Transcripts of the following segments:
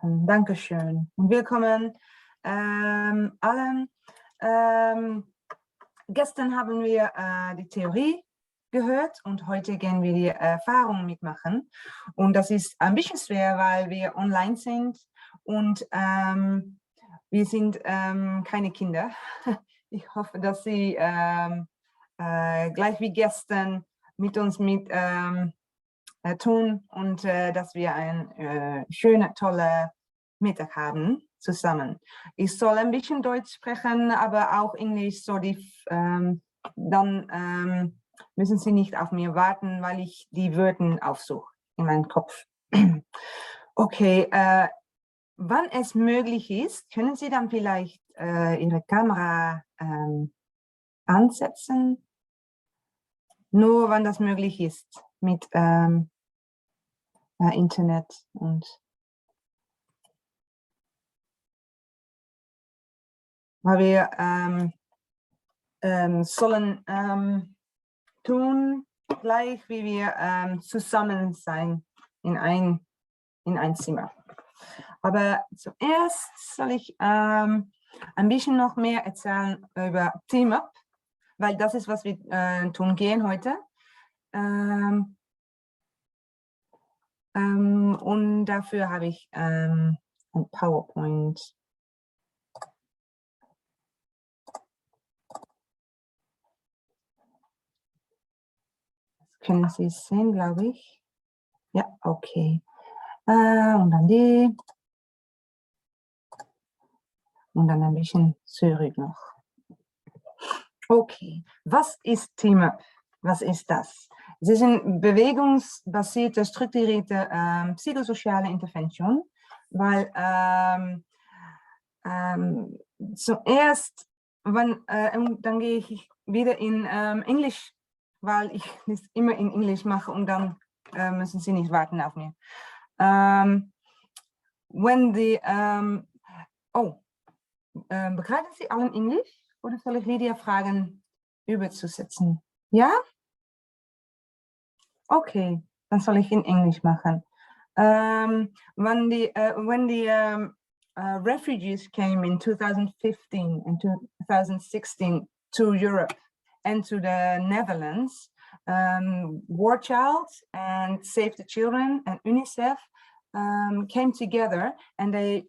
Dankeschön und willkommen allen. Gestern haben wir die Theorie gehört und heute gehen wir die Erfahrung mitmachen. Und das ist ein bisschen schwer, weil wir online sind und wir sind keine Kinder. Ich hoffe, dass Sie gleich wie gestern mit uns tun und dass wir einen schönen, tollen Mittag haben zusammen. Ich soll ein bisschen Deutsch sprechen, aber auch Englisch, so dann müssen Sie nicht auf mir warten, weil ich die Wörter aufsuche in meinem Kopf. Okay, wann es möglich ist, können Sie dann vielleicht Ihre Kamera ansetzen? Nur wann das möglich ist mit Internet und weil wir sollen tun, gleich wie wir zusammen sein in ein Zimmer. Aber zuerst soll ich ein bisschen noch mehr erzählen über Team-Up, weil das ist, was wir tun gehen heute. Und dafür habe ich ein PowerPoint. Das können Sie sehen, glaube ich. Ja, okay. Und dann die. Und dann ein bisschen zurück noch. Okay, was ist Team-Up? Was ist das? Es ist eine bewegungsbasierte, strukturierte psychosoziale Intervention, weil zuerst, dann gehe ich wieder in Englisch, weil ich das immer in Englisch mache und dann müssen Sie nicht warten auf mir. Begreifen Sie allen Englisch oder soll ich Lydia fragen, überzusetzen? Ja? Okay, dann soll ich in Englisch machen. When the refugees came in 2015 and 2016 to Europe and to the Netherlands, War Child and Save the Children and UNICEF came together and they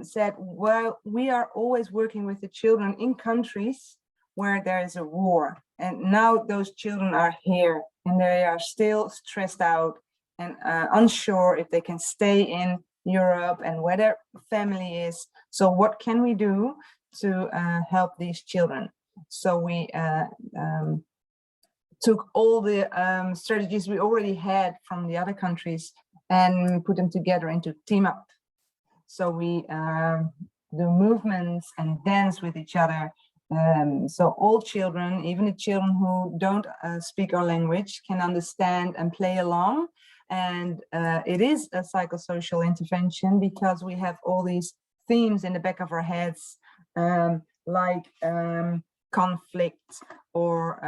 said, well, we are always working with the children in countries where there is a war. And now those children are here and they are still stressed out and unsure if they can stay in Europe and where their family is. So what can we do to help these children? So we took all the strategies we already had from the other countries and put them together into Team-Up. So we do movements and dance with each other. So all children, even the children who don't speak our language, can understand and play along. And it is a psychosocial intervention because we have all these themes in the back of our heads, like conflict or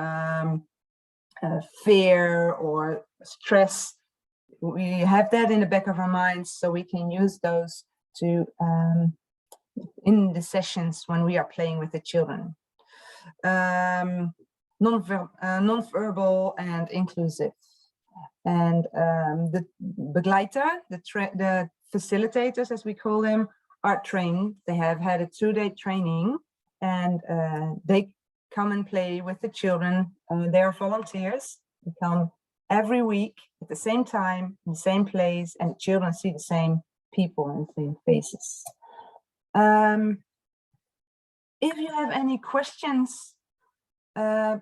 fear or stress. We have that in the back of our minds, so we can use those to in the sessions when we are playing with the children. Non-verbal and inclusive. And the begleiter, the facilitators, as we call them, are trained. They have had a 2-day training, and they come and play with the children. They are volunteers. They come every week at the same time, in the same place, and the children see the same people and the same faces. If you have any questions, then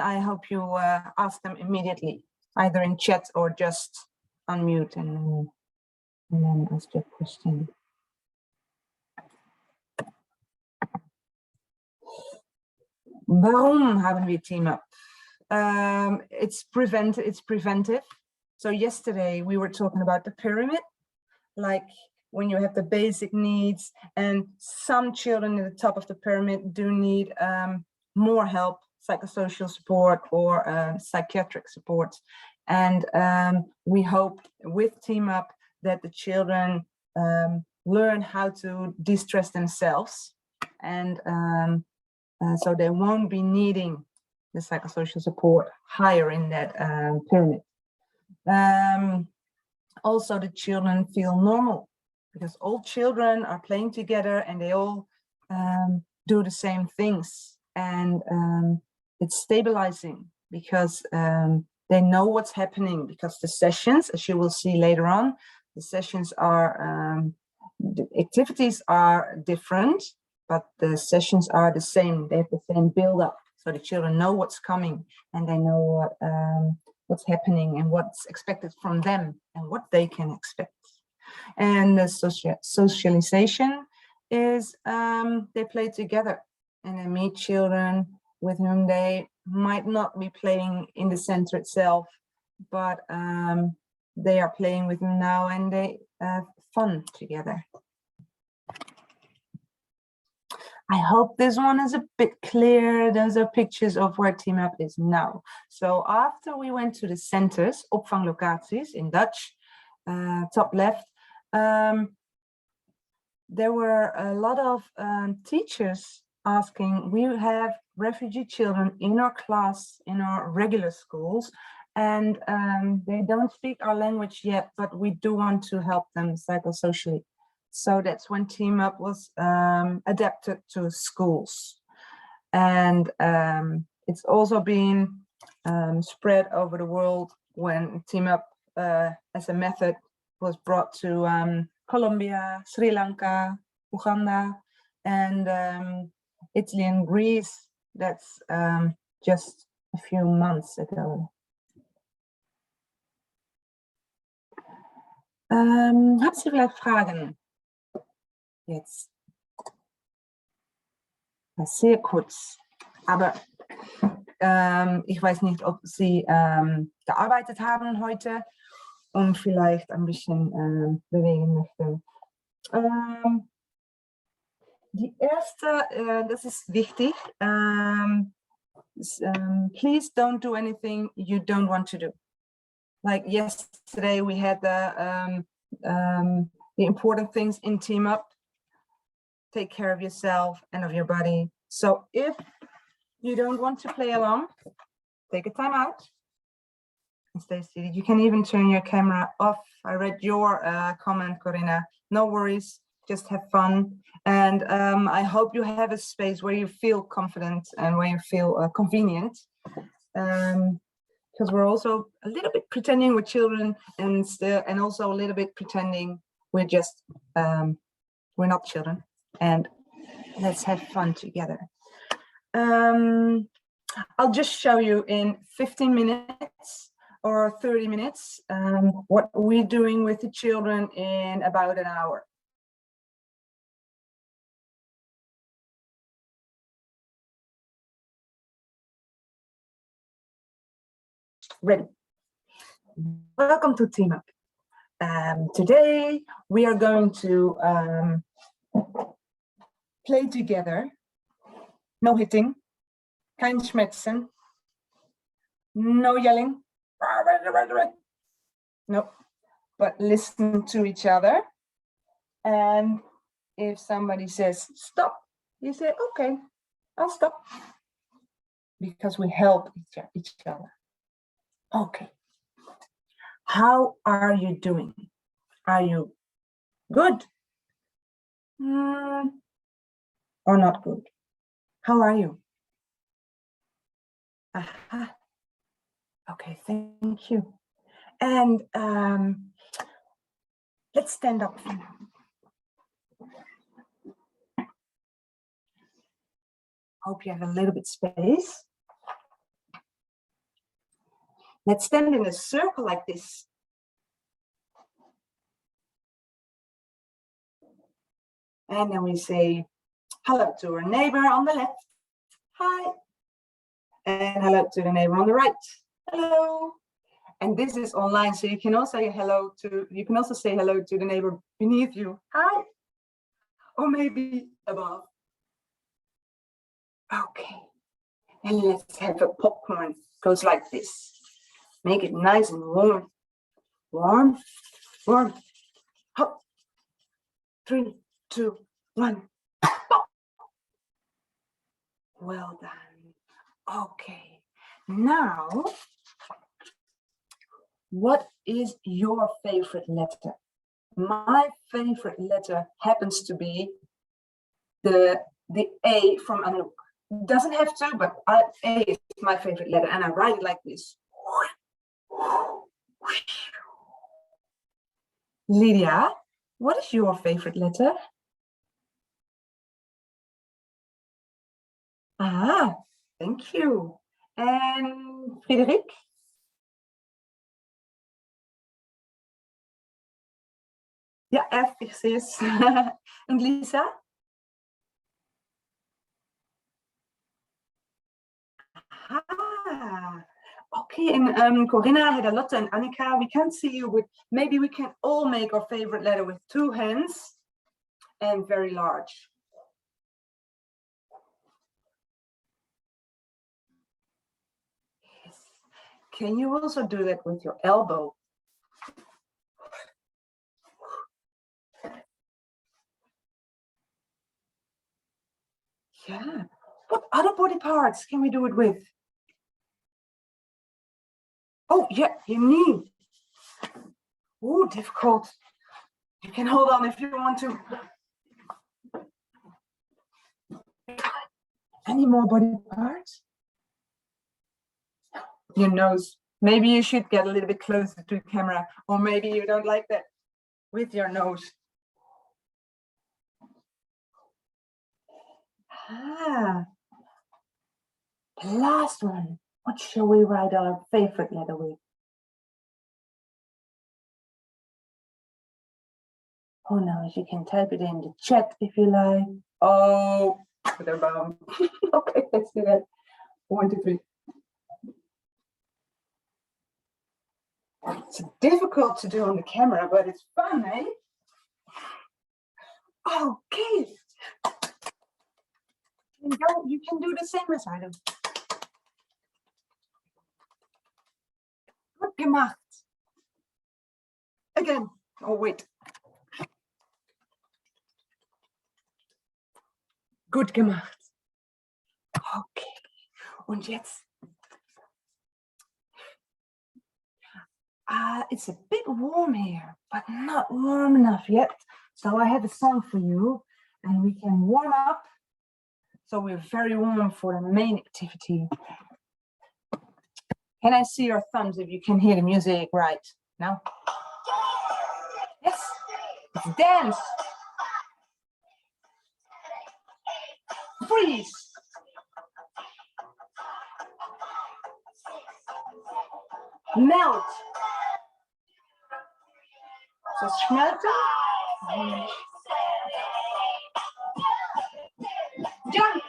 I hope you ask them immediately, either in chat or just unmute and then ask your question. Warum haben wir Team-Up? It's preventive. So yesterday we were talking about the pyramid, like when you have the basic needs, and some children at the top of the pyramid do need more help, psychosocial support or psychiatric support. And we hope with Team-Up that the children learn how to de-stress themselves, and so they won't be needing the psychosocial support higher in that pyramid. Also, the children feel normal because all children are playing together and they all do the same things, and it's stabilizing because they know what's happening, because the sessions, as you will see later on, the sessions are, the activities are different, but the sessions are the same. They have the same build-up, so the children know what's coming and they know what's happening and what's expected from them and what they can expect. And the socialization is they play together and they meet children with whom they might not be playing in the center itself, but they are playing with them now and they have fun together. I hope this one is a bit clear. Those are pictures of where Team Up is now. So after we went to the centers, opvanglocaties in Dutch, top left, there were a lot of teachers asking, we have refugee children in our class, in our regular schools, and they don't speak our language yet, but we do want to help them psychosocially. So that's when Team Up was adapted to schools. And it's also been spread over the world when Team Up as a method was brought to Colombia, Sri Lanka, Uganda, and Italy and Greece. That's just a few months ago. Habt ihr vielleicht Fragen? Jetzt. Sehr kurz. Aber ich weiß nicht, ob Sie gearbeitet haben heute und vielleicht ein bisschen bewegen möchten. Die erste, das ist wichtig. Please don't do anything you don't want to do. Like yesterday, we had the important things in Team Up. Take care of yourself and of your body. So if you don't want to play along, take a time out and stay seated. You can even turn your camera off. I read your comment, Corinna. No worries, just have fun. And I hope you have a space where you feel confident and where you feel convenient. Because we're also a little bit pretending we're children and also a little bit pretending we're just, we're not children. And let's have fun together. I'll just show you in 15 minutes or 30 minutes what we're doing with the children in about an hour. Ready? Welcome to Team Up. Today we are going to play together. No hitting, kein Schmerzen, no yelling, no, but listen to each other. And if somebody says stop, you say, okay, I'll stop. Because we help each other. Okay. How are you doing? Are you good? Or not good? How are you? Aha. Okay, thank you. And let's stand up for now. Hope you have a little bit space. Let's stand in a circle like this. And then we say hello to our neighbor on the left. Hi. And hello to the neighbor on the right. Hello. And this is online, so you can also say hello to the neighbor beneath you. Hi. Or maybe above. Okay. And let's have a popcorn. Goes like this. Make it nice and warm. Warm, warm. 3, 2, 1. Well done. Okay. Now, what is your favorite letter? My favorite letter happens to be the A from Anouk. Doesn't have to, but A is my favorite letter, and I write it like this. Lydia, what is your favorite letter? Ah, thank you. And Frédéric? Ja, F is. And Lisa? Ah, okay. And Corinna, Hedalotte, and Annika, we can see you with, maybe we can all make our favorite letter with 2 hands and very large. Yes. Can you also do that with your elbow? Yeah. What other body parts can we do it with? Oh, yeah, your knee. Oh, difficult. You can hold on if you want to. Any more body parts? Your nose. Maybe you should get a little bit closer to the camera, or maybe you don't like that with your nose. Ah, the last one. What shall we write our favorite letter with? Who knows? You can type it in the chat if you like. Oh, okay, let's do that. 1, 2, 3. It's difficult to do on the camera, but it's fun, eh? Okay. You can do the same as I do. Gut gemacht. Again. Oh, wait. Gut gemacht. Okay. Und jetzt. It's a bit warm here, but not warm enough yet. So I have a song for you, and we can warm up. So we're very warm for the main activity. Can I see your thumbs if you can hear the music right now? Yes, let's dance. Freeze. Melt. So schmelten. Jump.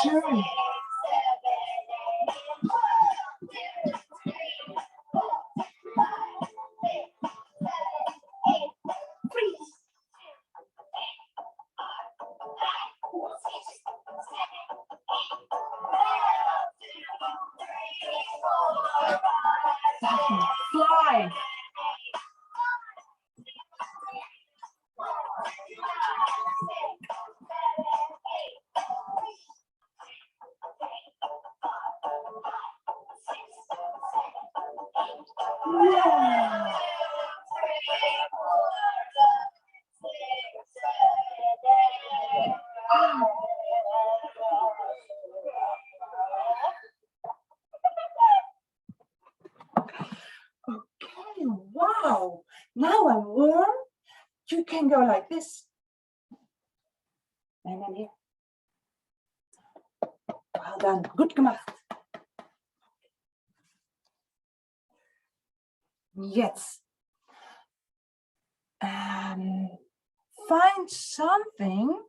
Turn. Fly. Okay, wow. Now I'm warm. You can go like this. And then here. Well done. Gut gemacht. Yes. Find something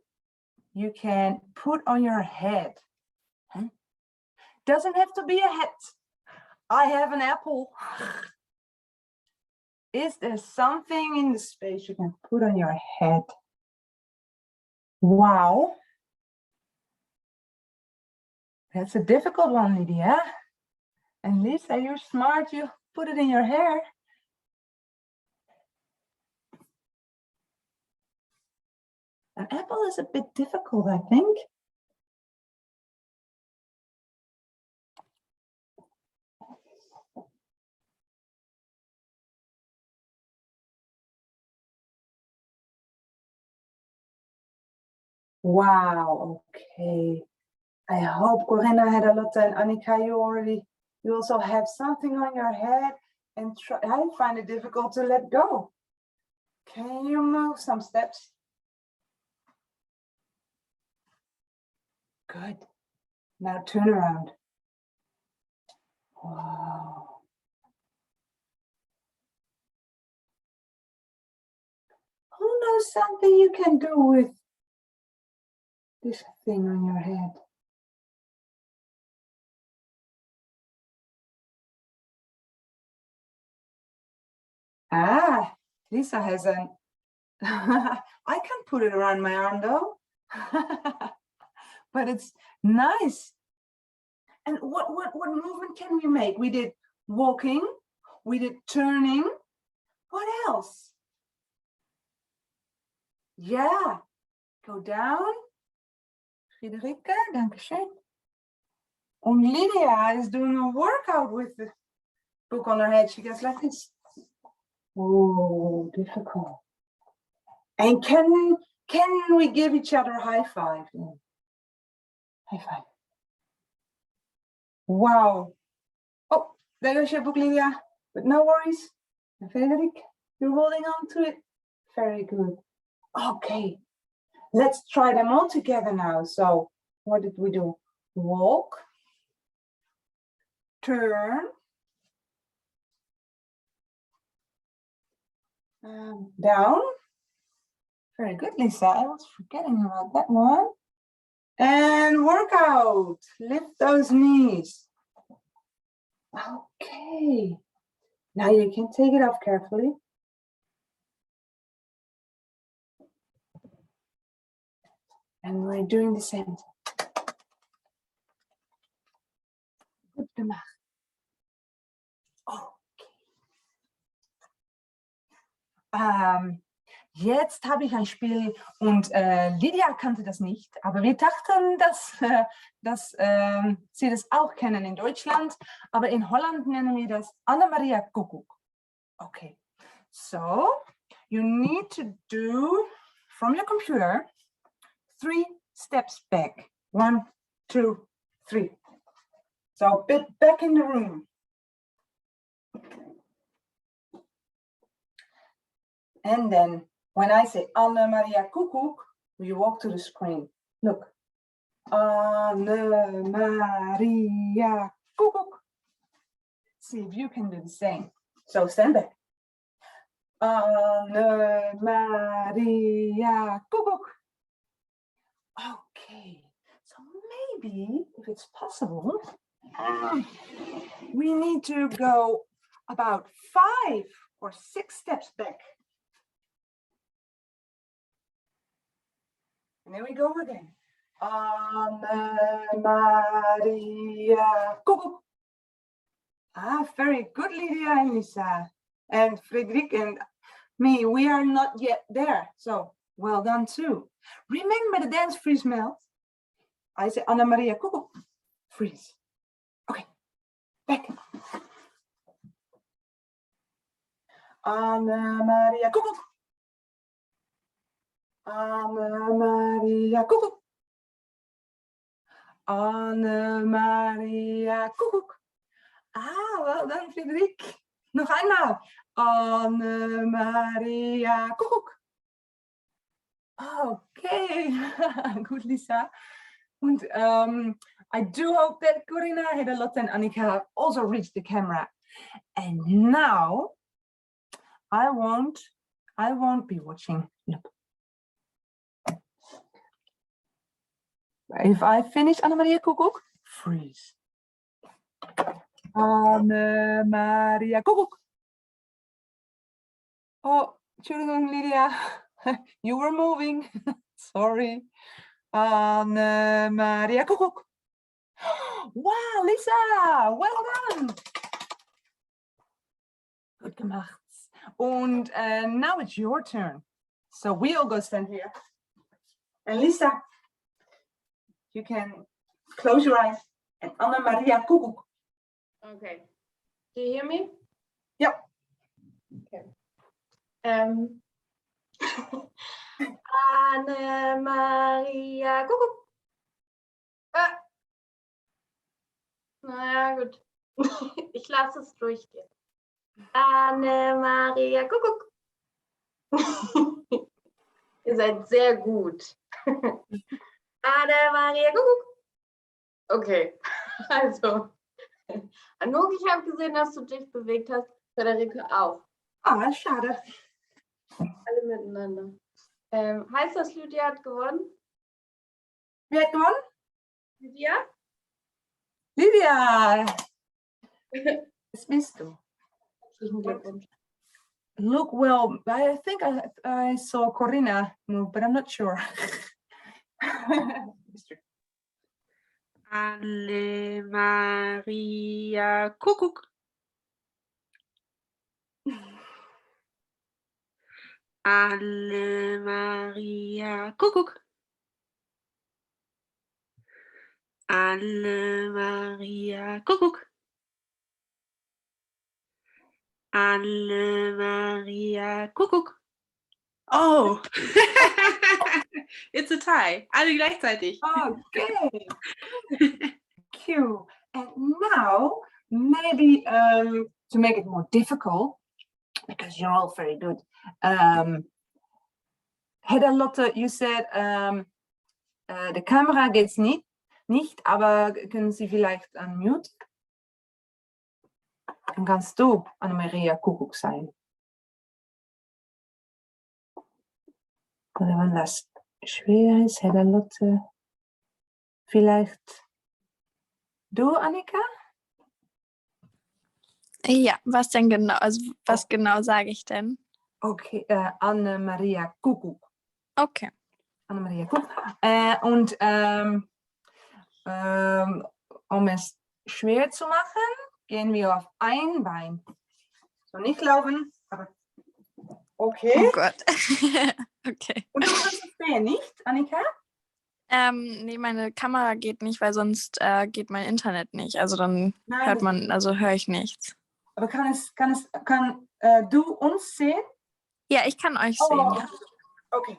you can put on your head. Huh? Doesn't have to be a hat. I have an apple. Is there something in the space you can put on your head? Wow. That's a difficult one, Lydia. And Lisa, you're smart. You put it in your hair. An apple is a bit difficult, I think. Wow, okay. I hope Corinna, Hedalotta, and Annika, you also have something on your head and I find it difficult to let go. Can you move some steps? Good. Now turn around. Wow. Who knows something you can do with this thing on your head? Ah, Lisa has an... I can put it around my arm though. But it's nice. And what movement can we make? We did walking, we did turning. What else? Yeah, go down. Friederike, dankeschön. And Lydia is doing a workout with the book on her head. She gets like this. Oh, difficult. And can we give each other a high five? High five. Wow. Oh, there goes your book, Lydia. But no worries. And Frederik, you're holding on to it. Very good. Okay. Let's try them all together now. So what did we do? Walk. Turn. Down. Very good, Lisa. I was forgetting about that one. And workout. Lift those knees. Okay. Now you can take it off carefully. And we're doing the same. Gut gemacht. Okay. Jetzt habe ich ein Spiel und Lydia kannte das nicht, aber wir dachten, dass sie das auch kennen in Deutschland, aber in Holland nennen wir das Annemaria Kuckuck. Okay, so you need to do from your computer 3 steps back. 1, 2, 3. So back in the room. And then when I say Annemaria Kuckuck, you walk to the screen. Look. Annemaria Kuckuck. See if you can do the same. So stand back. Annemaria Kuckuck. Okay. So maybe, if it's possible, we need to go about 5 or 6 steps back. And there we go again. Annemaria Kuckuck. Ah, very good, Lydia and Lisa. And Frederik and me, we are not yet there. So well done too. Remember the dance freeze melt? I say Annemaria Kuckuck. Freeze. Okay, back. Annemaria Kuckuck. Annemaria Kuckuck. Annemaria Kuckuck. Ah, well done, Frederik. Nog einmal. Annemaria Kuckuck. Okay, good, Lisa. And I do hope that Corinna, Hedalotta, and Annika have also reached the camera. And now I won't be watching. Look. If I finish Annemaria Kuckuck, freeze. Annemaria Kuckuck. Oh, Entschuldigung, Lydia. You were moving. Sorry. Anne-Maria Kuckuck. Wow, Lisa, well done. Gut gemacht. Und now it's your turn. So we all go stand here. And Lisa, you can close your eyes. And Anne-Maria Kuckuck. Okay. Do you hear me? Yep. Okay. Anne-Maria Kuckuck. Naja, gut. Ich lasse es durchgehen. Anne-Maria Kuckuck. Ihr seid sehr gut. Anne-Maria Kuckuck. Okay, also. Anouk, ich habe gesehen, dass du dich bewegt hast. Frederike auch. Ah, schade. Alle miteinander. Heißt das, Lydia hat gewonnen? Wer hat gewonnen? Lydia? Lydia. Das bist du. Herzlichen Glückwunsch. Look, well, I think I saw Corinna move, but I'm not sure. Anne-Maria Kuckuck. Anne-Maria Kuckuck. Anne-Maria Kuckuck. Anne-Maria Kuckuck. Oh, it's a tie. Alle gleichzeitig. Okay. Thank you. And now, maybe to make it more difficult, because you're all very good. Hedda Lotte, you said the camera geht's nicht, aber können Sie vielleicht unmute? Dann kannst du Anne-Maria Kuckuck sein. Oder wenn das schwer ist, Hedda Lotte, vielleicht du, Annika? Ja, was denn genau? Also was genau sage ich denn? Okay, Anne-Maria Kuckuck. Okay. Anne-Maria Kuckuck. Und um es schwer zu machen, gehen wir auf ein Bein. So nicht laufen, aber okay. Oh Gott. Okay. Und du kannst es sehen, nicht, Annika? Nee, meine Kamera geht nicht, weil sonst geht mein Internet nicht. Also dann höre ich nichts. Aber kann du uns sehen? Ja, ich kann euch sehen. Ja. Okay.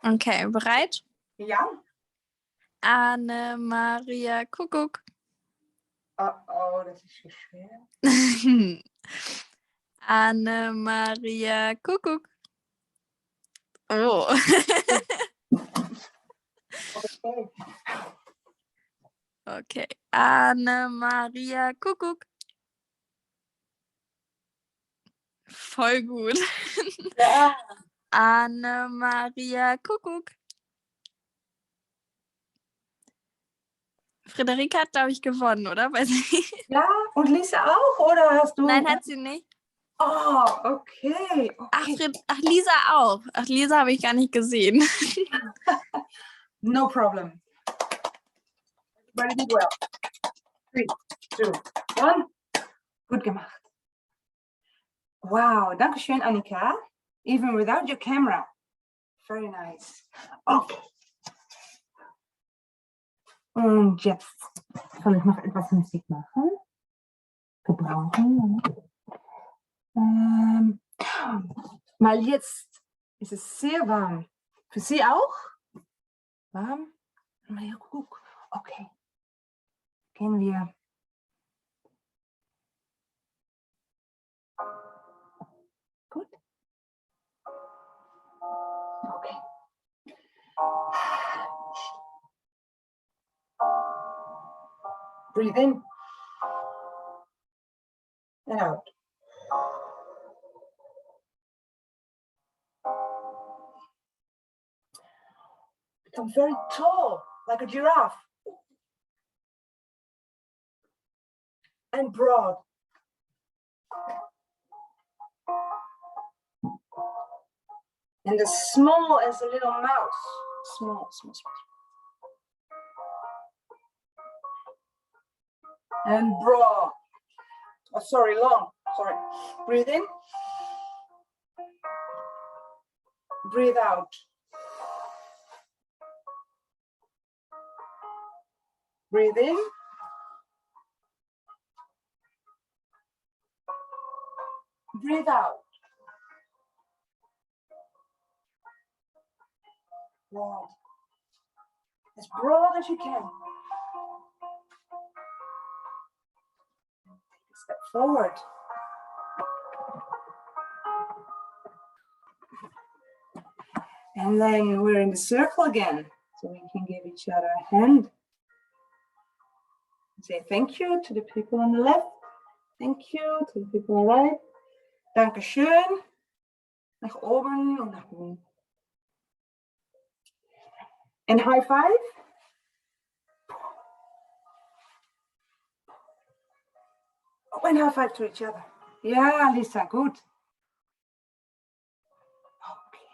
Okay, bereit? Ja. Anne-Maria Kuckuck. Oh, das ist so schwer. Anne-Maria Kuckuck. Oh. Okay. Okay. Anne-Maria Kuckuck. Voll gut. Ja. Anne-Maria Kuckuck. Friederike hat, glaube ich, gewonnen, oder? Weiß ich. Ja, und Lisa auch, oder hast du? Nein, hat sie nicht. Oh, okay. Ach, Lisa auch. Ach, Lisa habe ich gar nicht gesehen. No problem. Everybody did well. 3, 2, 1. Gut gemacht. Wow, danke schön, Annika. Even without your camera. Very nice. Okay. Und jetzt soll ich noch etwas Musik machen. Gebrauchen. Weil jetzt ist es sehr warm. Für Sie auch? Warm? Maria Kuckuck. Okay. Gehen wir. Gut. Okay. Breathe in and out. Become very tall, like a giraffe. And broad. And as small as a little mouse. Small, small, small. And broad. Oh, sorry, long. Sorry. Breathe in. Breathe out. Breathe in. Breathe out. Broad. As broad as you can. Take a step forward. And then we're in the circle again. So we can give each other a hand. Say thank you to the people on the left. Thank you to the people on the right. Dankeschön. Nach oben und nach unten. And high five. Oh, and high five to each other. Ja, Lisa, gut. Okay.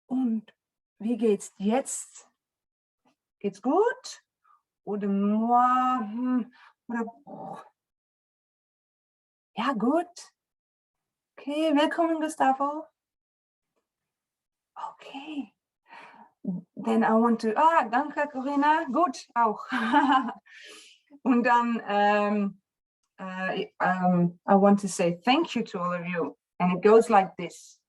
Und wie geht's jetzt? Geht's gut? Oder oder ja, gut. Okay, willkommen, Gustavo. Okay. Then I want to, danke, Corinna. Gut, auch. Und dann, I want to say thank you to all of you. And it goes like this.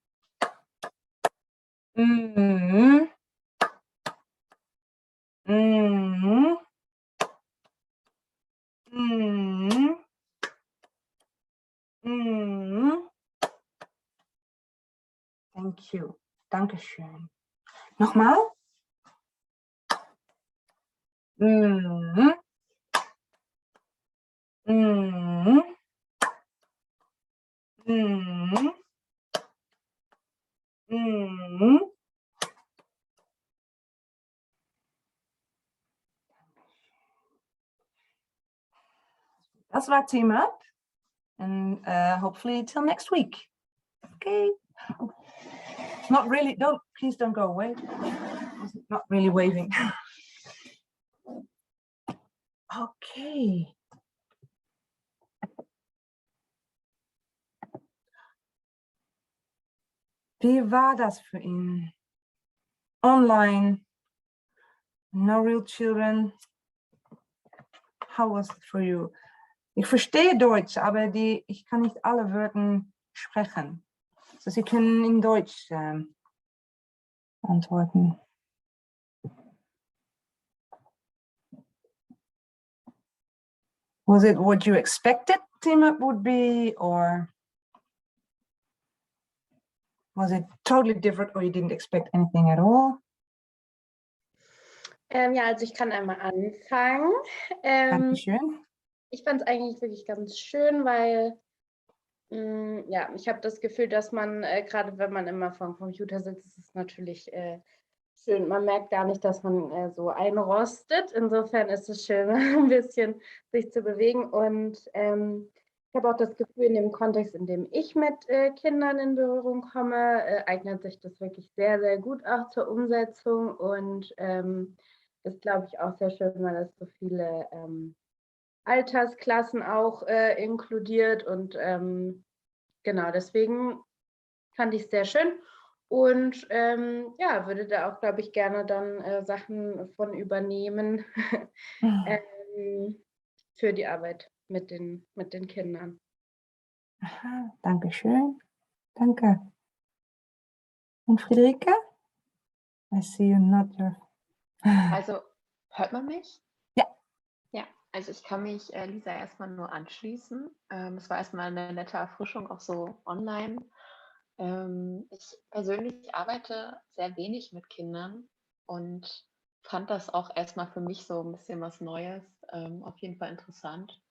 Mm-hmm. Mm-hmm. Mm-hmm. Mm-hmm. Thank you. Dankeschön. Nochmal. Mm-hmm. Mm-hmm. Mm-hmm. Mm-hmm. Das war Team Up. And hopefully till next week. Okay. Not really, please don't go away. Not really waving. Okay. Wie war das für ihn? Online, no real children. How was it for you? Ich verstehe Deutsch, aber ich kann nicht alle Wörter sprechen. Also Sie können in Deutsch antworten. Was it what you expected Team Up would be, or was it totally different, or you didn't expect anything at all? Ja, also ich kann einmal anfangen. Dankeschön. Ich fand es eigentlich wirklich ganz schön, weil ja, ich habe das Gefühl, dass man, gerade wenn man immer vor dem Computer sitzt, ist es natürlich schön. Man merkt gar nicht, dass man so einrostet. Insofern ist es schön, ein bisschen sich zu bewegen. Und ich habe auch das Gefühl, in dem Kontext, in dem ich mit Kindern in Berührung komme, eignet sich das wirklich sehr, sehr gut auch zur Umsetzung. Und ist, glaube ich, auch sehr schön, weil es so viele Altersklassen auch inkludiert. Und genau, deswegen fand ich es sehr schön. Und ja, würde da auch, glaube ich, gerne dann Sachen von übernehmen für die Arbeit mit den Kindern. Aha, danke schön. Danke. Und Friederike? I see you not your... Also, hört man mich? Ja. Ja, also ich kann mich Lisa erstmal nur anschließen. Es war erstmal eine nette Erfrischung, auch so online. Ich persönlich arbeite sehr wenig mit Kindern und fand das auch erstmal für mich so ein bisschen was Neues. Auf jeden Fall interessant.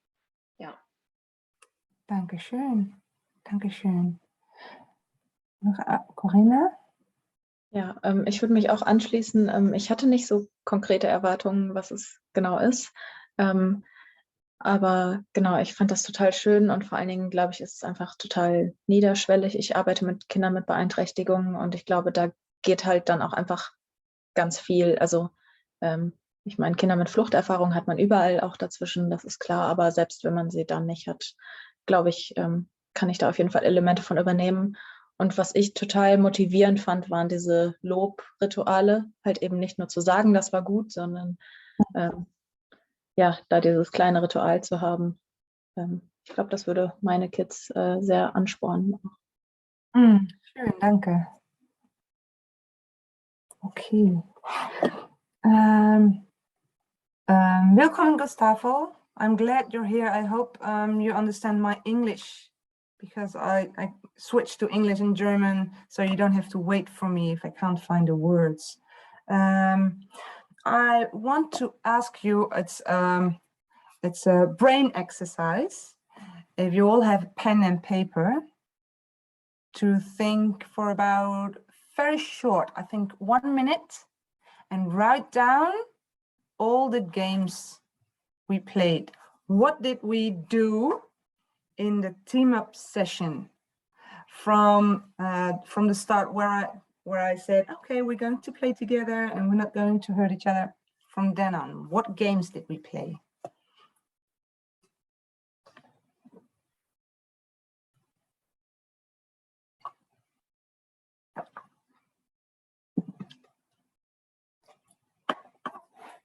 Ja. Dankeschön. Dankeschön. Noch Corinna? Ja, ich würde mich auch anschließen. Ich hatte nicht so konkrete Erwartungen, was es genau ist. Aber genau, ich fand das total schön und vor allen Dingen, glaube ich, ist es einfach total niederschwellig. Ich arbeite mit Kindern mit Beeinträchtigungen und ich glaube, da geht halt dann auch einfach ganz viel. Also ich meine, Kinder mit Fluchterfahrung hat man überall auch dazwischen, das ist klar, aber selbst wenn man sie dann nicht hat, glaube ich, kann ich da auf jeden Fall Elemente von übernehmen. Und was ich total motivierend fand, waren diese Lobrituale, halt eben nicht nur zu sagen, das war gut, sondern ja, da dieses kleine Ritual zu haben. Ich glaube, das würde meine Kids sehr anspornen. Schön, danke. Okay. Welcome, Gustavo. I'm glad you're here. I hope you understand my English, because I switched to English and German, so you don't have to wait for me if I can't find the words. I want to ask you, it's a brain exercise. If you all have pen and paper, to think for about very short, I think 1 minute, and write down all the games we played. What did we do in the team up session from the start, where I said, okay, we're going to play together and we're not going to hurt each other. From then on, what games did we play?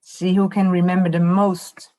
See who can remember the most.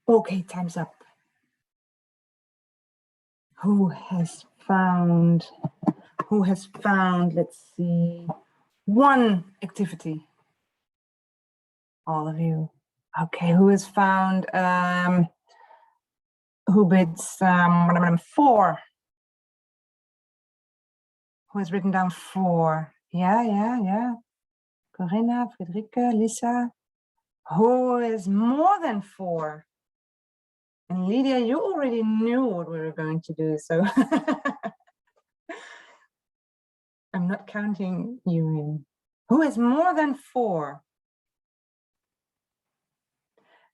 Okay, time's up. Who has found, let's see, one activity? All of you. Okay, who has found, who bids 4? Who has written down 4? Yeah. Corinna, Friederike, Lisa. Who is more than 4? And Lydia, you already knew what we were going to do, so I'm not counting you in. Who is more than 4?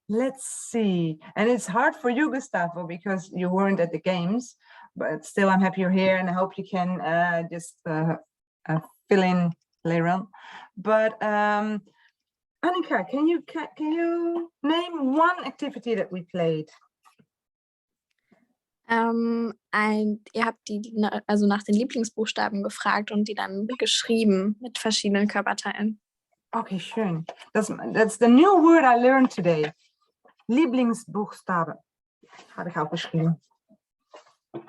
Let's see. And it's hard for you, Gustavo, because you weren't at the games, but still I'm happy you're here, and I hope you can just fill in later on. But Annika, can you name one activity that we played? Ihr habt also nach den Lieblingsbuchstaben gefragt und die dann geschrieben mit verschiedenen Körperteilen. Okay, schön. That's the new word I learned today. Lieblingsbuchstabe. Habe ich auch geschrieben. And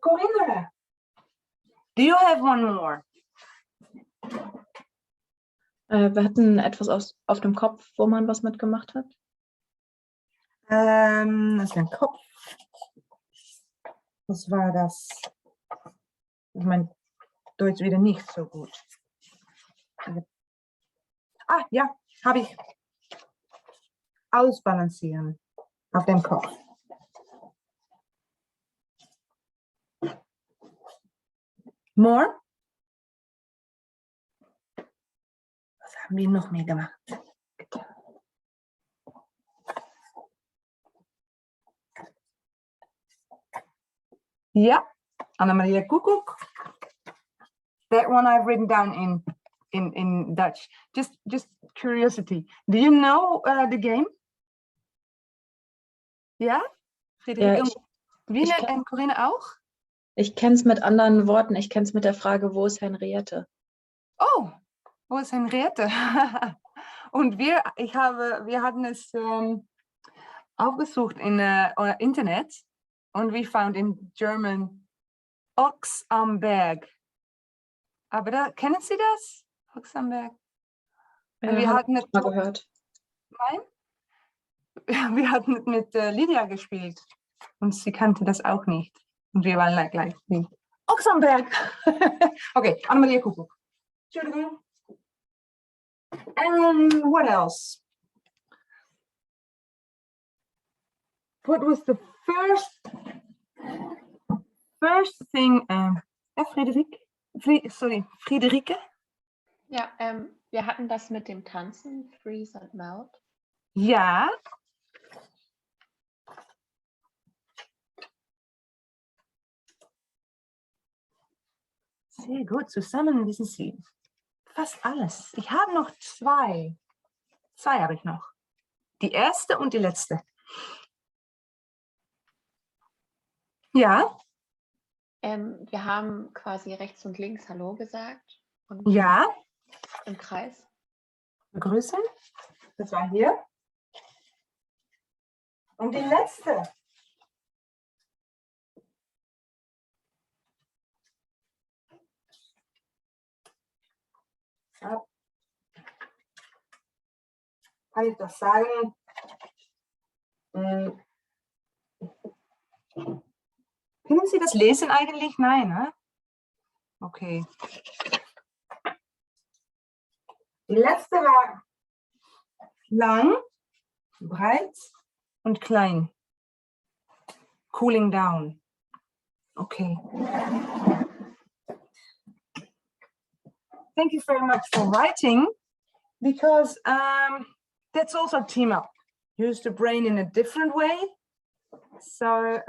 Corinna, do you have one more? Wir hatten etwas auf dem Kopf, wo man was mitgemacht hat. Das ist ein Kopf. Was war das? Ich meine, Deutsch wieder nicht so gut. Ah, ja, habe ich. Ausbalancieren auf dem Kopf. More? Haben wir noch mehr gemacht? Ja, Anna-Maria Kuckuck. That one I've written down in Dutch. Just curiosity. Do you know the game? Ja? Frederik und Wiener und Corinne auch? Ich kenne es mit anderen Worten. Ich kenne es mit der Frage, wo ist Henriette? Oh, wo ist Henriette? Und wir hatten es aufgesucht in Internet und we found in German Ochs am Berg. Aber kennen Sie das? Ochs am Berg? Und wir hatten es mal gehört. Nein? Wir hatten es mit Lydia gespielt und sie kannte das auch nicht. Und wir waren gleich nicht. Ochs am Berg! Okay, Anna-Maria Kuckuck. Entschuldigung. And what else? What was the first thing? Friederike? Ja, wir hatten das mit dem Tanzen, Freeze and Melt. Ja. Sehr gut, zusammen wissen Sie fast alles. Ich habe noch zwei. Zwei habe ich noch. Die erste und die letzte. Ja. Wir haben quasi rechts und links Hallo gesagt. Und Ja. im Kreis. Begrüßen. Das war hier. Und die letzte. Ja. Kann ich das sagen? Können Sie das lesen eigentlich? Nein, ne? Okay. Die letzte war lang, breit und klein. Cooling down. Okay. Thank you very much for writing, because that's also team up. Use the brain in a different way. So,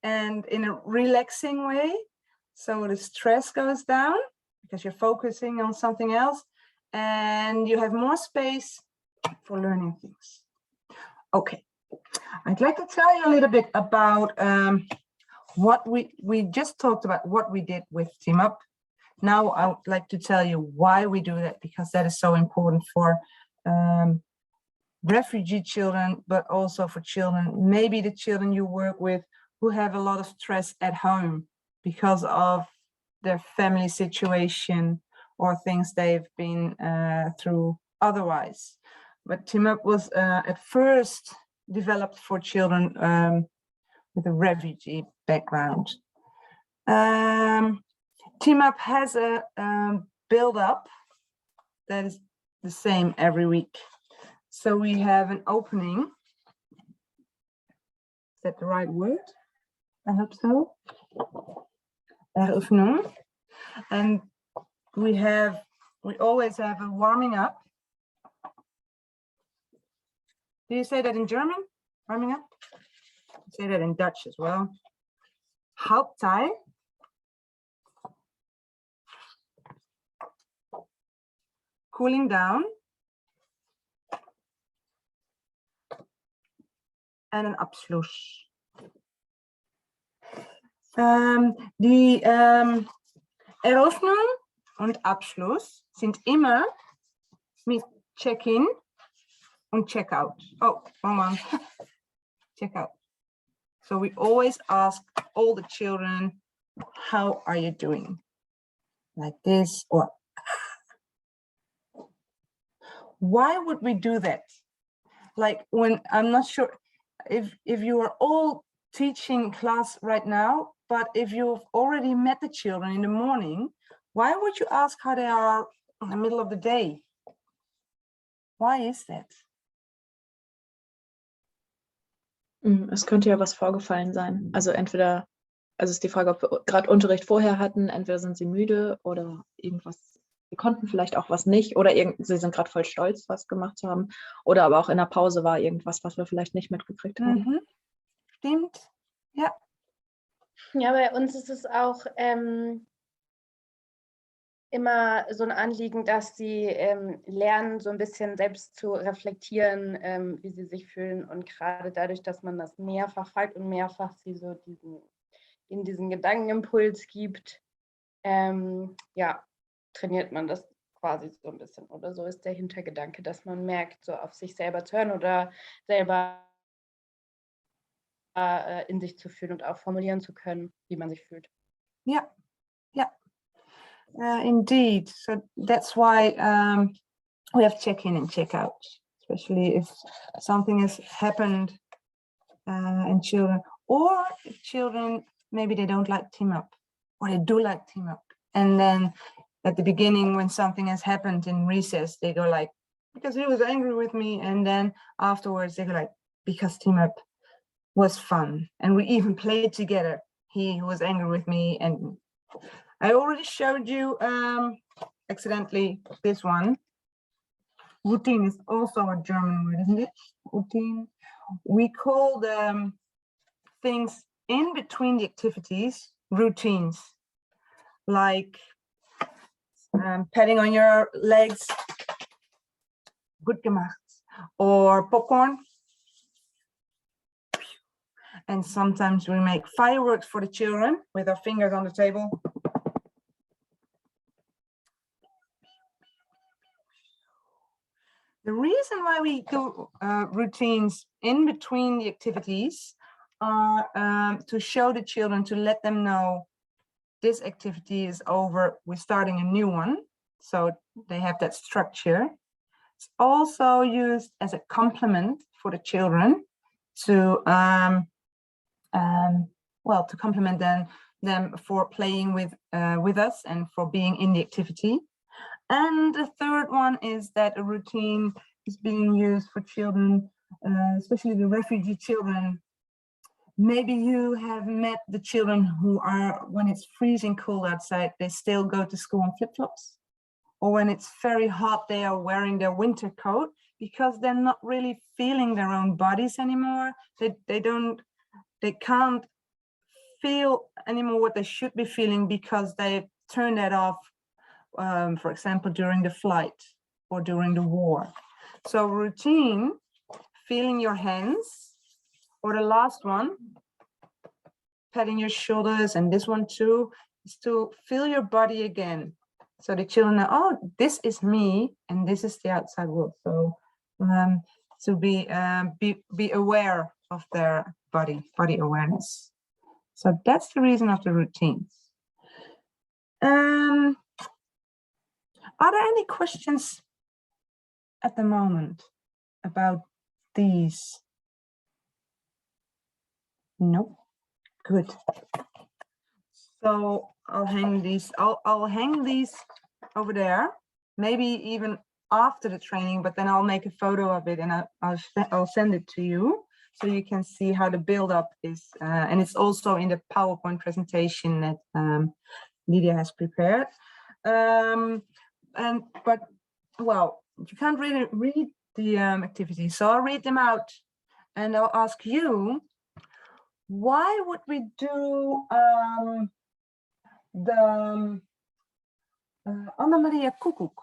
and in a relaxing way. So the stress goes down because you're focusing on something else and you have more space for learning things. Okay, I'd like to tell you a little bit about what we just talked about, what we did with Team Up. Now I would like to tell you why we do that, because that is so important for refugee children, but also for children, maybe the children you work with who have a lot of stress at home because of their family situation or things they've been through otherwise. But Team Up was at first developed for children with a refugee background. Team Up has a build-up that is the same every week. So we have an opening. Is that the right word? I hope so. Eröffnung. And we always have a warming up. Do you say that in German? Warming up? I say that in Dutch as well. Hauptteil. Cooling down. En een Abschluss. Die Eröffnung und Abschluss sind immer mit Check-in und Check-out. Oh, wrong one. Check-out. So we always ask all the children, how are you doing? Like this, or why would we do that? Like when, I'm not sure if you are all teaching class right now, but if you've already met the children in the morning, why would you ask how they are in the middle of the day? Why is that? Es könnte ja was vorgefallen sein. Also entweder, also ist die Frage, ob wir gerade Unterricht vorher hatten, entweder sind sie müde oder irgendwas sie konnten vielleicht auch was nicht oder sie sind gerade voll stolz, was gemacht zu haben. Oder aber auch in der Pause war irgendwas, was wir vielleicht nicht mitgekriegt haben. Mhm. Stimmt. Ja. Ja, bei uns ist es auch immer so ein Anliegen, dass sie lernen, so ein bisschen selbst zu reflektieren, wie sie sich fühlen. Und gerade dadurch, dass man das mehrfach fragt und mehrfach sie so diesen Gedankenimpuls gibt, ja, trainiert man das quasi so ein bisschen. Oder so ist der Hintergedanke, dass man merkt, so auf sich selber zu hören oder selber in sich zu fühlen und auch formulieren zu können, wie man sich fühlt. Yeah, yeah, indeed. So that's why we have check-in and check-out, especially if something has happened in children, or if children, maybe they don't like team up, or they do like team up. And then at the beginning, when something has happened in recess, they go like, because he was angry with me. And then afterwards they go like, because team up was fun. And we even played together. He was angry with me. And I already showed you accidentally this one. Routine is also a German word, isn't it? Routine. We call the things in between the activities routines, like patting on your legs, gut gemacht, or popcorn. And sometimes we make fireworks for the children with our fingers on the table. The reason why we do routines in between the activities are to show the children, to let them know this activity is over, we're starting a new one. So they have that structure. It's also used as a compliment for the children to, well, to compliment them for playing with us and for being in the activity. And the third one is that a routine is being used for children, especially the refugee children. Maybe you have met the children who are, when it's freezing cold outside, they still go to school in flip-flops. Or when it's very hot, they are wearing their winter coat because they're not really feeling their own bodies anymore. They can't feel anymore what they should be feeling because they turn that off, for example, during the flight or during the war. So routine, feeling your hands, or the last one, patting your shoulders, and this one too, is to feel your body again. So the children know, oh, this is me and this is the outside world. So to be aware of their body awareness. So that's the reason of the routines. Are there any questions at the moment about these? No? Good. So I'll hang these. I'll hang these over there, maybe even after the training, but then I'll make a photo of it and I'll send it to you so you can see how the build-up is. And it's also in the PowerPoint presentation that Lydia has prepared. But well, you can't really read the activities, so I'll read them out and I'll ask you, why would we do the Anna-Maria Koekoek?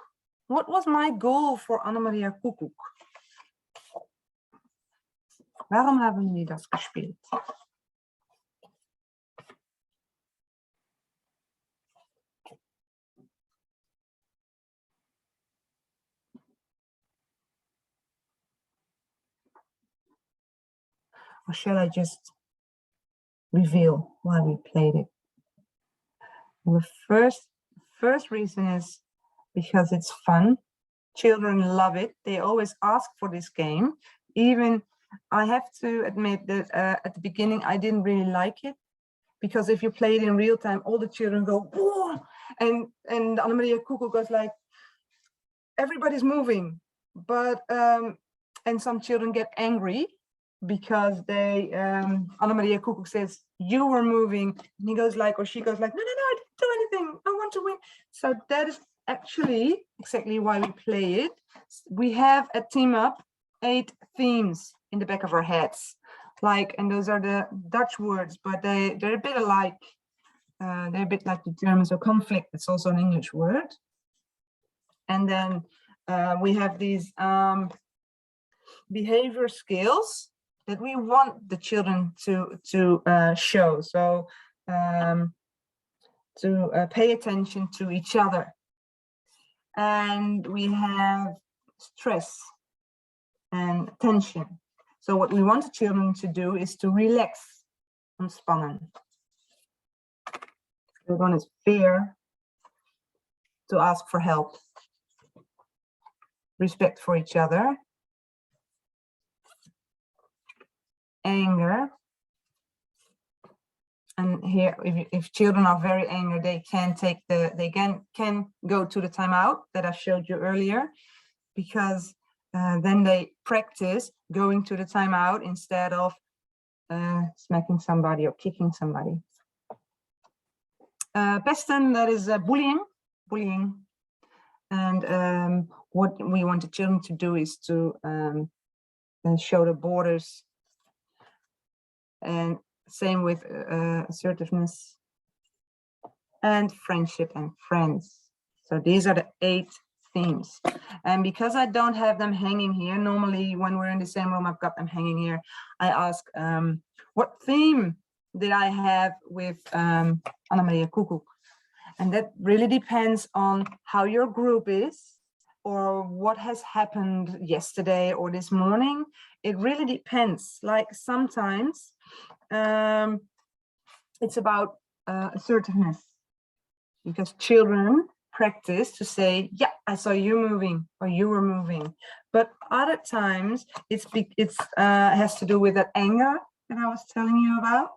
What was my goal for Anna-Maria Koekoek? Waarom hebben we dat gespeeld? Or shall I just reveal why we played it? The first reason is because it's fun. Children love it. They always ask for this game. Even I have to admit that at the beginning I didn't really like it, because if you play it in real time, all the children go, whoa! And Anna-Maria Koekoek goes like, everybody's moving, but and some children get angry because they Anna-Maria Koekoek says, you were moving, and he goes like, or she goes like, no, I didn't do anything, I want to win. So that is actually exactly why we play it. We have at Team Up 8 themes in the back of our heads, like, and those are the Dutch words, but they're a bit alike. They're a bit like the German, so conflict, it's also an English word. And then we have these behavior skills that we want the children to show. So to pay attention to each other. And we have stress and tension. So what we want the children to do is to relax, ontspannen. The one is fear, to ask for help, respect for each other, anger. And here, if children are very angry, they can take can go to the timeout that I showed you earlier, because then they practice going to the timeout instead of smacking somebody or kicking somebody. Pesten, that is bullying. And what we want the children to do is to show the borders. And same with assertiveness and friendship and friends. So these are the 8 themes. And because I don't have them hanging here, normally when we're in the same room, I've got them hanging here. I ask, what theme did I have with Anna-Maria Koekoek? And that really depends on how your group is, or what has happened yesterday or this morning. It really depends. Like sometimes it's about assertiveness, because children practice to say, yeah, I saw you moving, or you were moving. But other times it has to do with that anger that I was telling you about.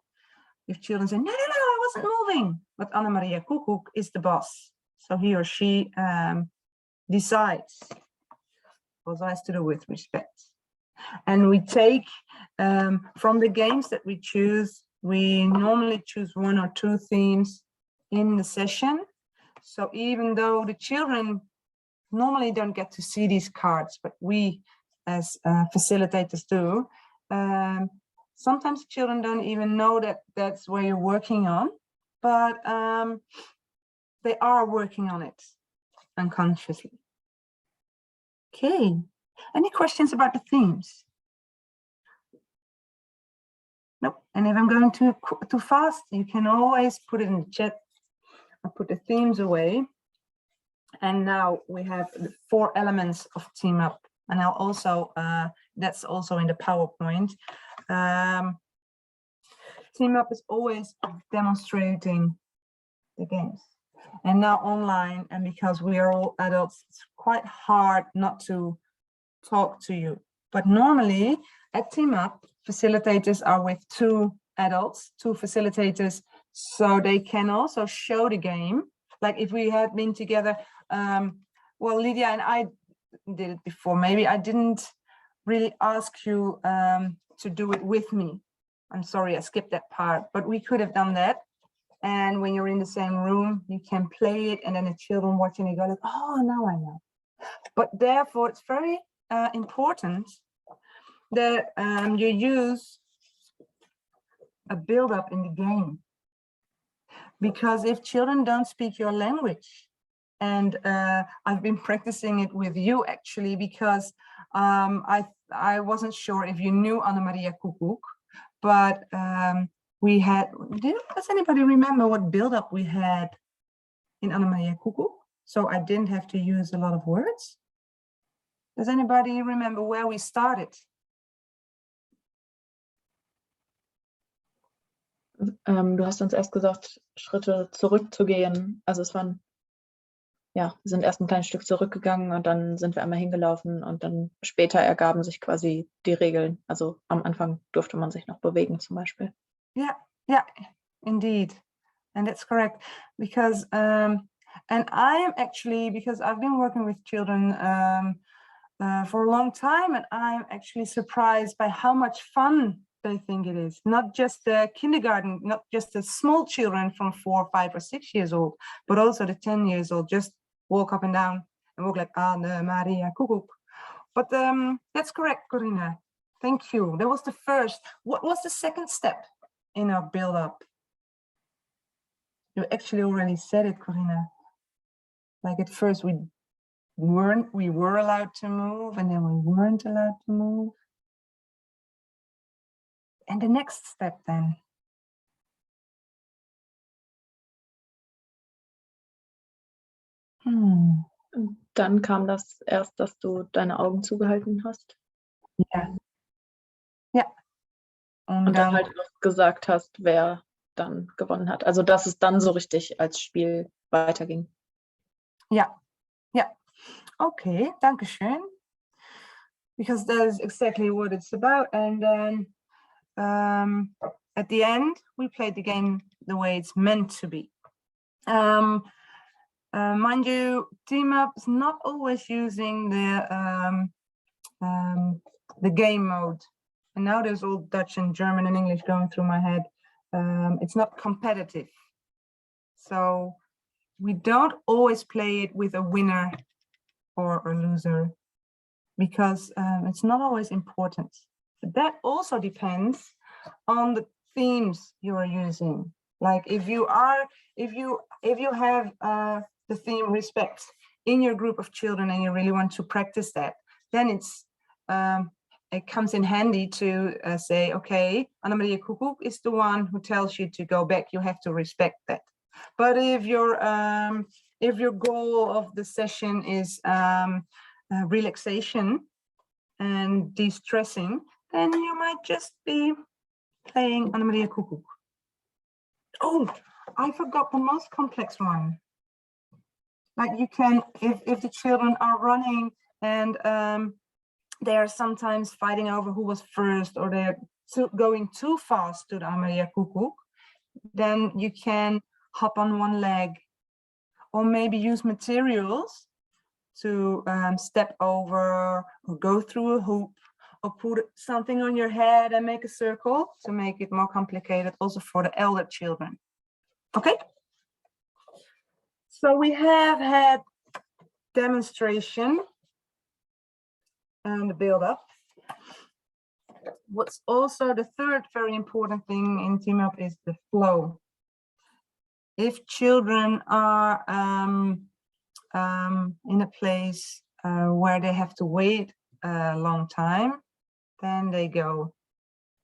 If children say, no, I wasn't moving, but Anna-Maria Koekoek is the boss, so he or she decides. Also has to do with respect. And we take from the games that we choose, we normally choose 1 or 2 themes in the session. So even though the children normally don't get to see these cards, but we as facilitators do, sometimes children don't even know that that's where you're working on, but they are working on it unconsciously. Okay, any questions about the themes? Nope. And if I'm going too fast, you can always put it in the chat. I'll put the themes away. And now we have the 4 elements of Team Up. And I'll also, that's also in the PowerPoint. Team Up is always demonstrating the games. And now online, and because we are all adults, it's quite hard not to talk to you. But normally at Team Up, facilitators are with 2 adults, 2 facilitators, so they can also show the game. Like if we had been together, well, Lydia and I did it before. Maybe I didn't really ask you to do it with me. I'm sorry, I skipped that part, but we could have done that. And when you're in the same room, you can play it, and then the children watching it go like, oh, now I know. But therefore, it's very important that you use a build-up in the game. Because if children don't speak your language, and I've been practicing it with you actually, because I wasn't sure if you knew Anna-Maria Koekoek, but we had, does anybody remember what build-up we had in Anna-Maria Koekoek? So I didn't have to use a lot of words. Does anybody remember where we started? Du hast uns erst gesagt, Schritte zurückzugehen. Also es waren, ja, wir sind erst ein kleines Stück zurückgegangen und dann sind wir einmal hingelaufen und dann später ergaben sich quasi die Regeln. Also am Anfang durfte man sich noch bewegen zum Beispiel. Yeah, indeed. And that's correct. Because, and I am actually, because I've been working with children for a long time, and I'm actually surprised by how much fun they think it is. Not just the kindergarten, not just the small children from 4, 5, or 6 years old, but also the 10 years old, just walk up and down and walk like Anne Maria Kuckuck. But that's correct, Corinna. Thank you. That was the first. What was the second step in our build-up? You actually already said it, Corinna. Like at first we were allowed to move, and then we weren't allowed to move. And the next step then? Dann kam das erst, dass du deine Augen zugehalten hast. Ja. Ja. Und dann halt auch gesagt hast, wer dann gewonnen hat. Also dass es dann so richtig als Spiel weiterging. Ja. Ja. Okay, danke schön. Because that is exactly what it's about. And then at the end, we played the game the way it's meant to be. Mind you, Team Up is not always using the game mode. And now there's all Dutch and German and English going through my head. It's not competitive. So we don't always play it with a winner or a loser, because it's not always important. But that also depends on the themes you are using. Like if you have the theme respect in your group of children and you really want to practice that, then it comes in handy to say, okay, Anna Maria Kuckuck is the one who tells you to go back. You have to respect that. But if your goal of the session is relaxation and de-stressing, then you might just be playing Anna Maria Kuckuck. Oh, I forgot the most complex one. Like you can, if the children are running and they are sometimes fighting over who was first, or they're going too fast to the Anna Maria Kuckuck, then you can hop on one leg, or maybe use materials to step over or go through a hoop, or put something on your head and make a circle to make it more complicated also for the elder children. Okay, so we have had demonstration and the build up. What's also the third very important thing in Team Up is the flow. If children are in a place where they have to wait a long time, then they go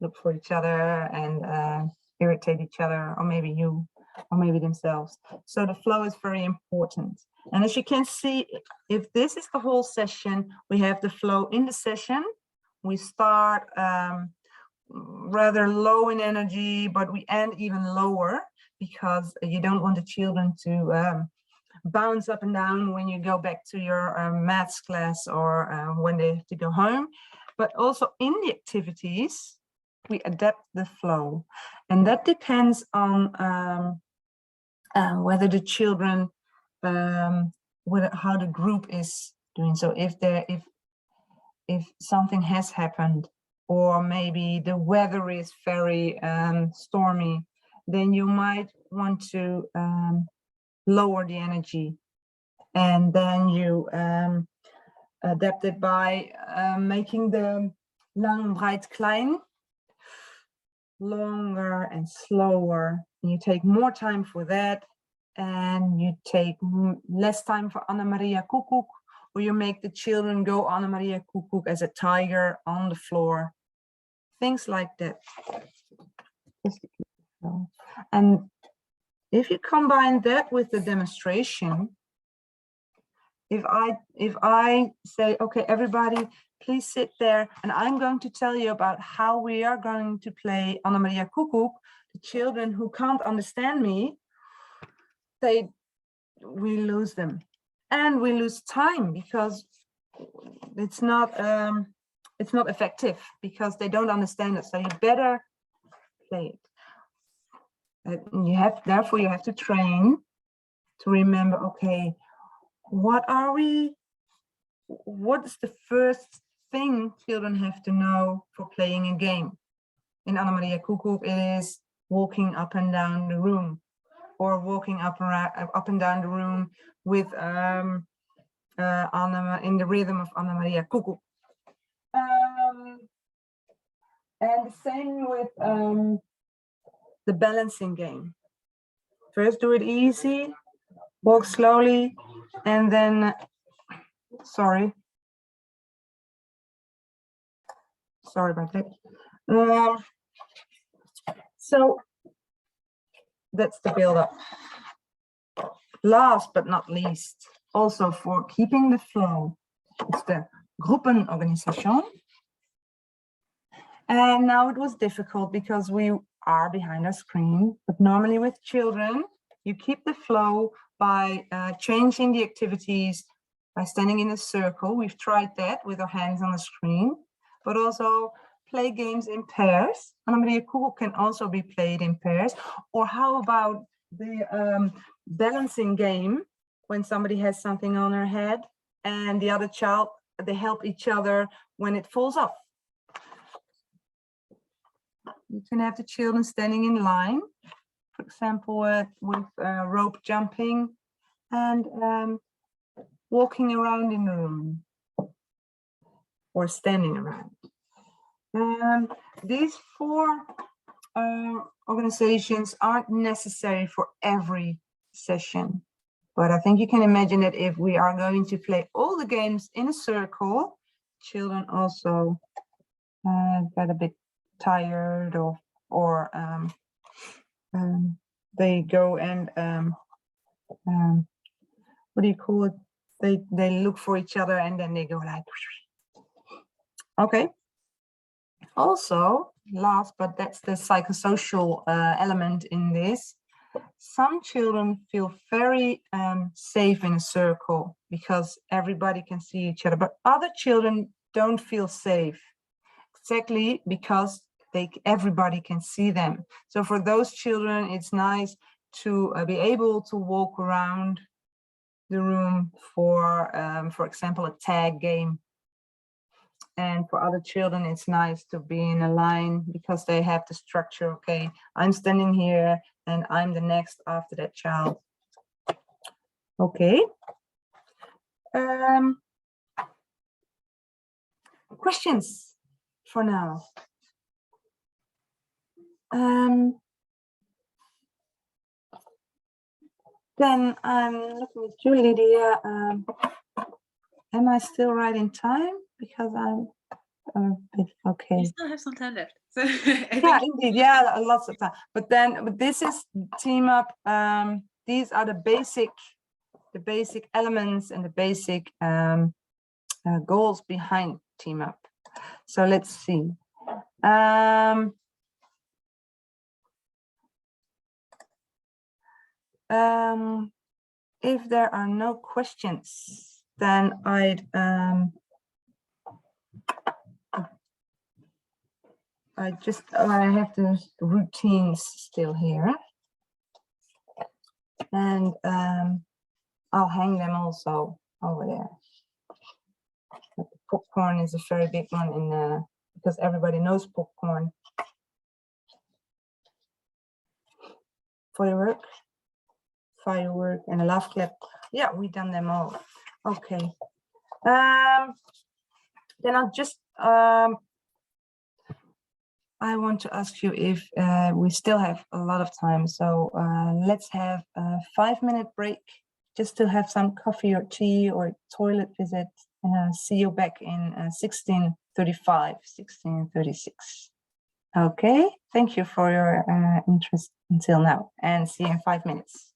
look for each other and irritate each other, or maybe you, or maybe themselves. So the flow is very important. And as you can see, if this is the whole session, we have the flow in the session. We start rather low in energy, but we end even lower, because you don't want the children to bounce up and down when you go back to your maths class, or when they have to go home. But also in the activities, we adapt the flow. And that depends on whether the children, how the group is doing. So if something has happened, or maybe the weather is very stormy, then you might want to lower the energy, and then you adapt it by making the lang, breit, klein longer and slower. And you take more time for that, and you take less time for Anna Maria Kuckuck, or you make the children go Anna Maria Kuckuck as a tiger on the floor. Things like that. And if you combine that with the demonstration, if I say, okay, everybody, please sit there, and I'm going to tell you about how we are going to play Anna Maria Kuckuck, the children who can't understand me, we lose them, and we lose time, because it's not effective, because they don't understand it. So you better play it. Therefore you have to train to remember, okay, what is the first thing children have to know for playing a game? In Anna Maria Kuckuck, it is walking up and down the room. or walking up and down the room with Anna, in the rhythm of Anna Maria Cuckoo. And the same with the balancing game. First do it easy, walk slowly, and then, sorry about that. So that's the build-up. Last but not least, also for keeping the flow, it's the Gruppenorganisation. And now it was difficult because we are behind a screen, but normally with children, you keep the flow by changing the activities, by standing in a circle. We've tried that with our hands on the screen, but also play games in pairs. Anna Maria Cuckoo can also be played in pairs. Or how about the balancing game, when somebody has something on her head and the other child, they help each other when it falls off. You can have the children standing in line, for example, with rope jumping and walking around in the room or standing around. These 4 organizations aren't necessary for every session, but I think you can imagine that if we are going to play all the games in a circle, children also get a bit tired, or they go and what do you call it? They look for each other and then they go like, okay. Also, last, but that's the psychosocial element in this. Some children feel very safe in a circle because everybody can see each other, but other children don't feel safe, exactly because everybody can see them. So for those children, it's nice to be able to walk around the room for example, a tag game. And for other children, it's nice to be in a line because they have the structure. Okay, I'm standing here and I'm the next after that child. Okay. Questions for now? Then I'm looking at you, Lydia. Am I still right in time? Because I'm a bit okay. You still have some time left. So Yeah, indeed. Yeah, lots of time. But this is team up. These are the basic elements and the basic goals behind team up. So let's see. If there are no questions, then I have the routines still here, and I'll hang them also over there. But the popcorn is a very big one because everybody knows popcorn. Firework and a laugh clap. Yeah, we done them all. Okay. Then I'll just I want to ask you if we still have a lot of time. So let's have a 5-minute break just to have some coffee or tea or toilet visit. And I'll see you back in 16:35, 16:36. Okay, thank you for your interest until now, and see you in 5 minutes.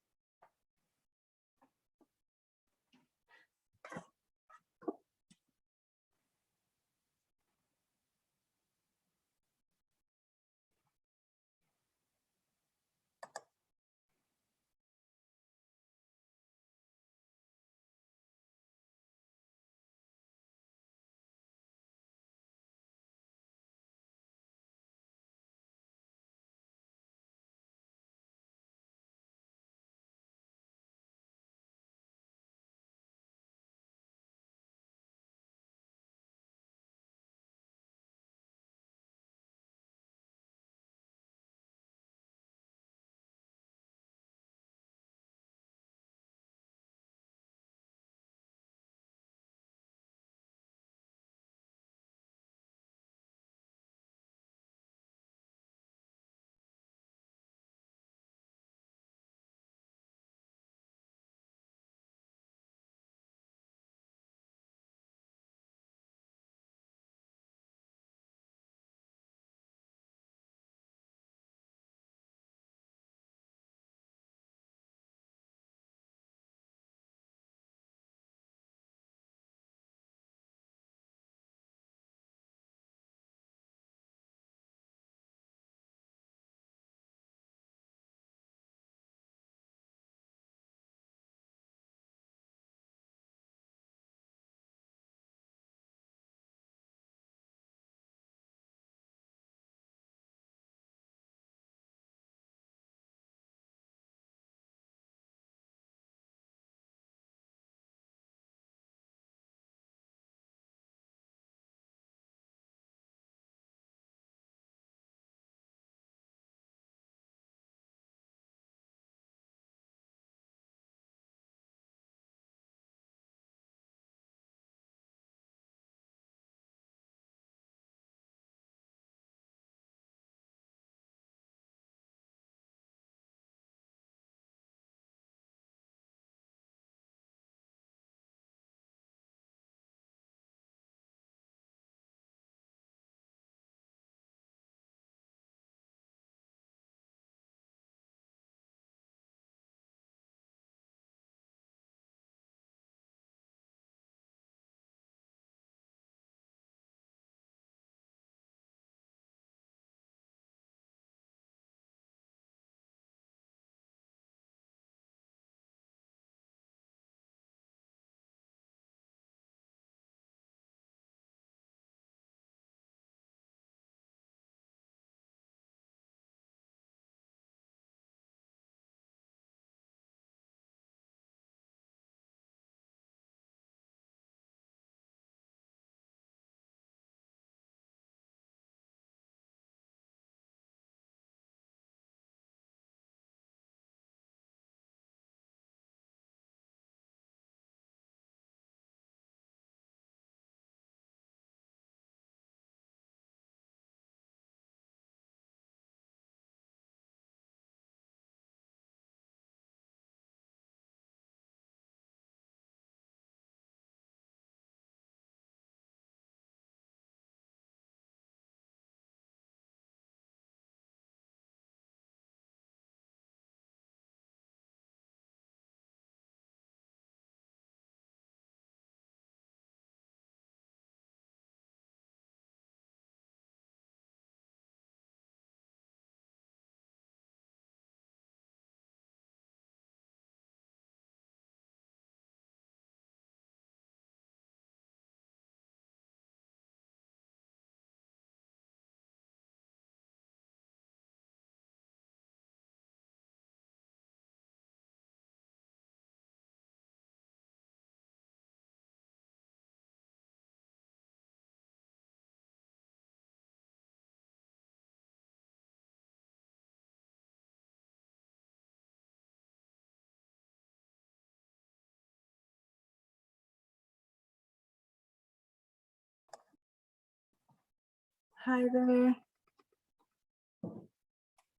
Hi there.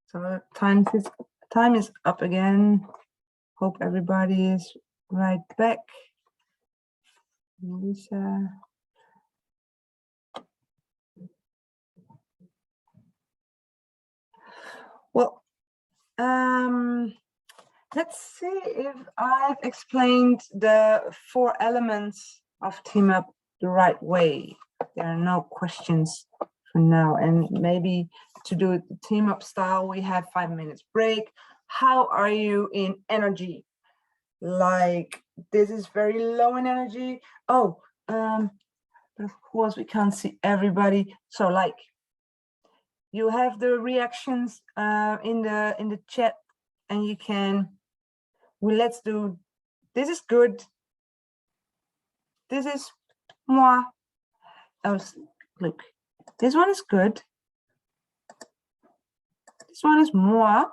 So time is up again. Hope everybody is right back. Lisa. Well, let's see if I've explained the 4 elements of Team Up the right way. There are no questions for now, and maybe to do it the Team Up style, we have 5 minutes break. How are you in energy? Like, this is very low in energy. Oh, but of course we can't see everybody. So like, you have the reactions in the chat, and you can. Well, let's do. This is good. This is moi. Oh, look, this one is good. This one is moi.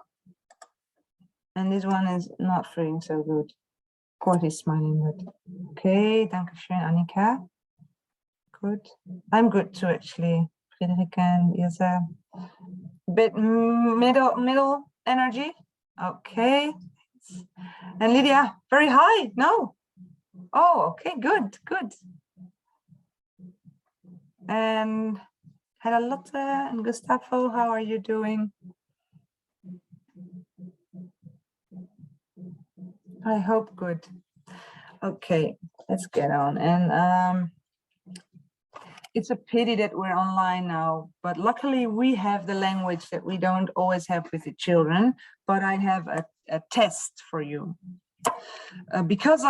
And this one is not feeling so good. Kort is smiling good. Okay, danke schön, Annika. Good. I'm good too, actually. Friederike and Ilse. Bit middle energy. Okay. And Lydia, very high. No. Oh, okay, good. And Lotte and Gustavo, how are you doing? I hope good. Okay, let's get on. And it's a pity that we're online now, but luckily we have the language that we don't always have with the children, but I have a test for you. Because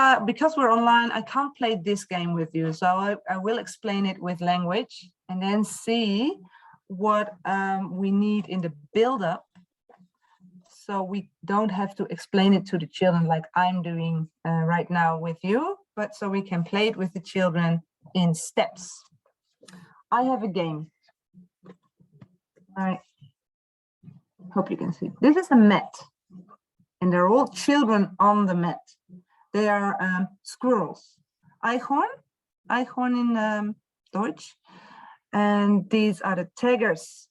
we're online, I can't play this game with you, so I will explain it with language and then see what we need in the build-up, so we don't have to explain it to the children like I'm doing right now with you, but so we can play it with the children in steps. I have a game. All right. Hope you can see. This is a mat, and they're all children on the mat. They are squirrels. Eichhorn in Deutsch. And these are the tigers.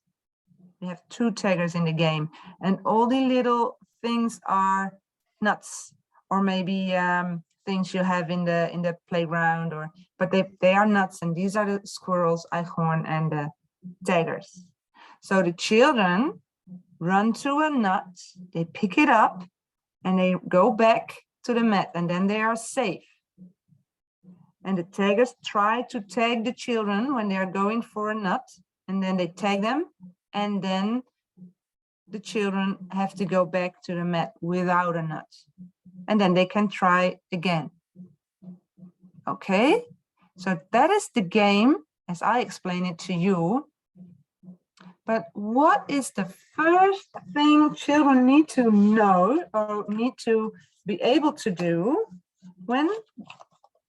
We have 2 tigers in the game, and all the little things are nuts, or maybe things you have in the playground, but they are nuts, and these are the squirrels, Eichhorn, and the tigers. So the children run to a nut, they pick it up, and they go back to the mat, and then they are safe. And the tigers try to tag the children when they are going for a nut, and then they tag them, and then the children have to go back to the mat without a nut. And then they can try again. Okay, so that is the game as I explain it to you. But what is the first thing children need to know or need to be able to do when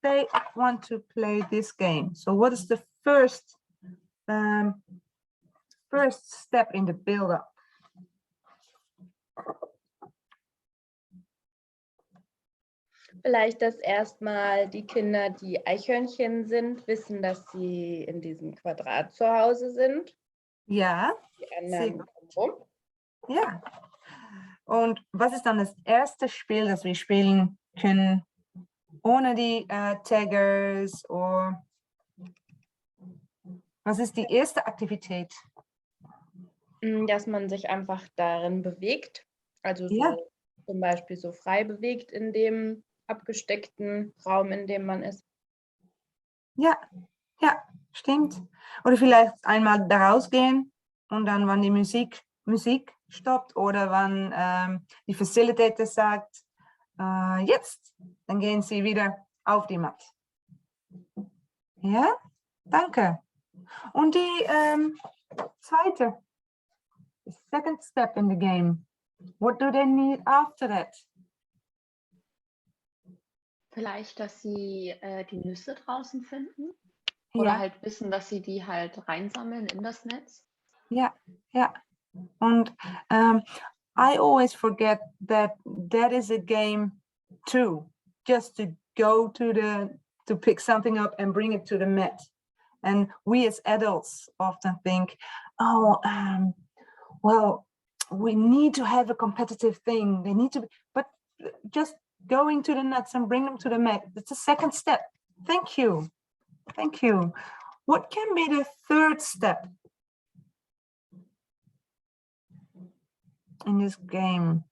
they want to play this game? So what is the first step in the build-up? Vielleicht, dass erstmal die Kinder, die Eichhörnchen sind, wissen, dass sie in diesem Quadrat zu Hause sind. Ja. Die anderen rum. Ja. Und was ist dann das erste Spiel, das wir spielen können, ohne die Taggers? Oder was ist die erste Aktivität? Dass man sich einfach darin bewegt. Also so, zum Beispiel so frei bewegt in dem abgesteckten Raum, in dem man ist. Ja, stimmt. Oder vielleicht einmal da rausgehen und dann, wann die Musik stoppt oder wann die Facilitator sagt, jetzt, dann gehen sie wieder auf die Matte. Ja, danke. Und die zweite, the second step in the game, what do they need after that? Vielleicht, dass sie die Nüsse draußen finden oder halt wissen, dass sie die halt reinsammeln in das Netz. Ja. Und I always forget that is a game too, just to go to pick something up and bring it to the mat. And we as adults often think, oh, well, we need to have a competitive thing. They need to be, but just going to the nuts and bring them to the mat. It's the second step. Thank you. Thank you. What can be the third step in this game?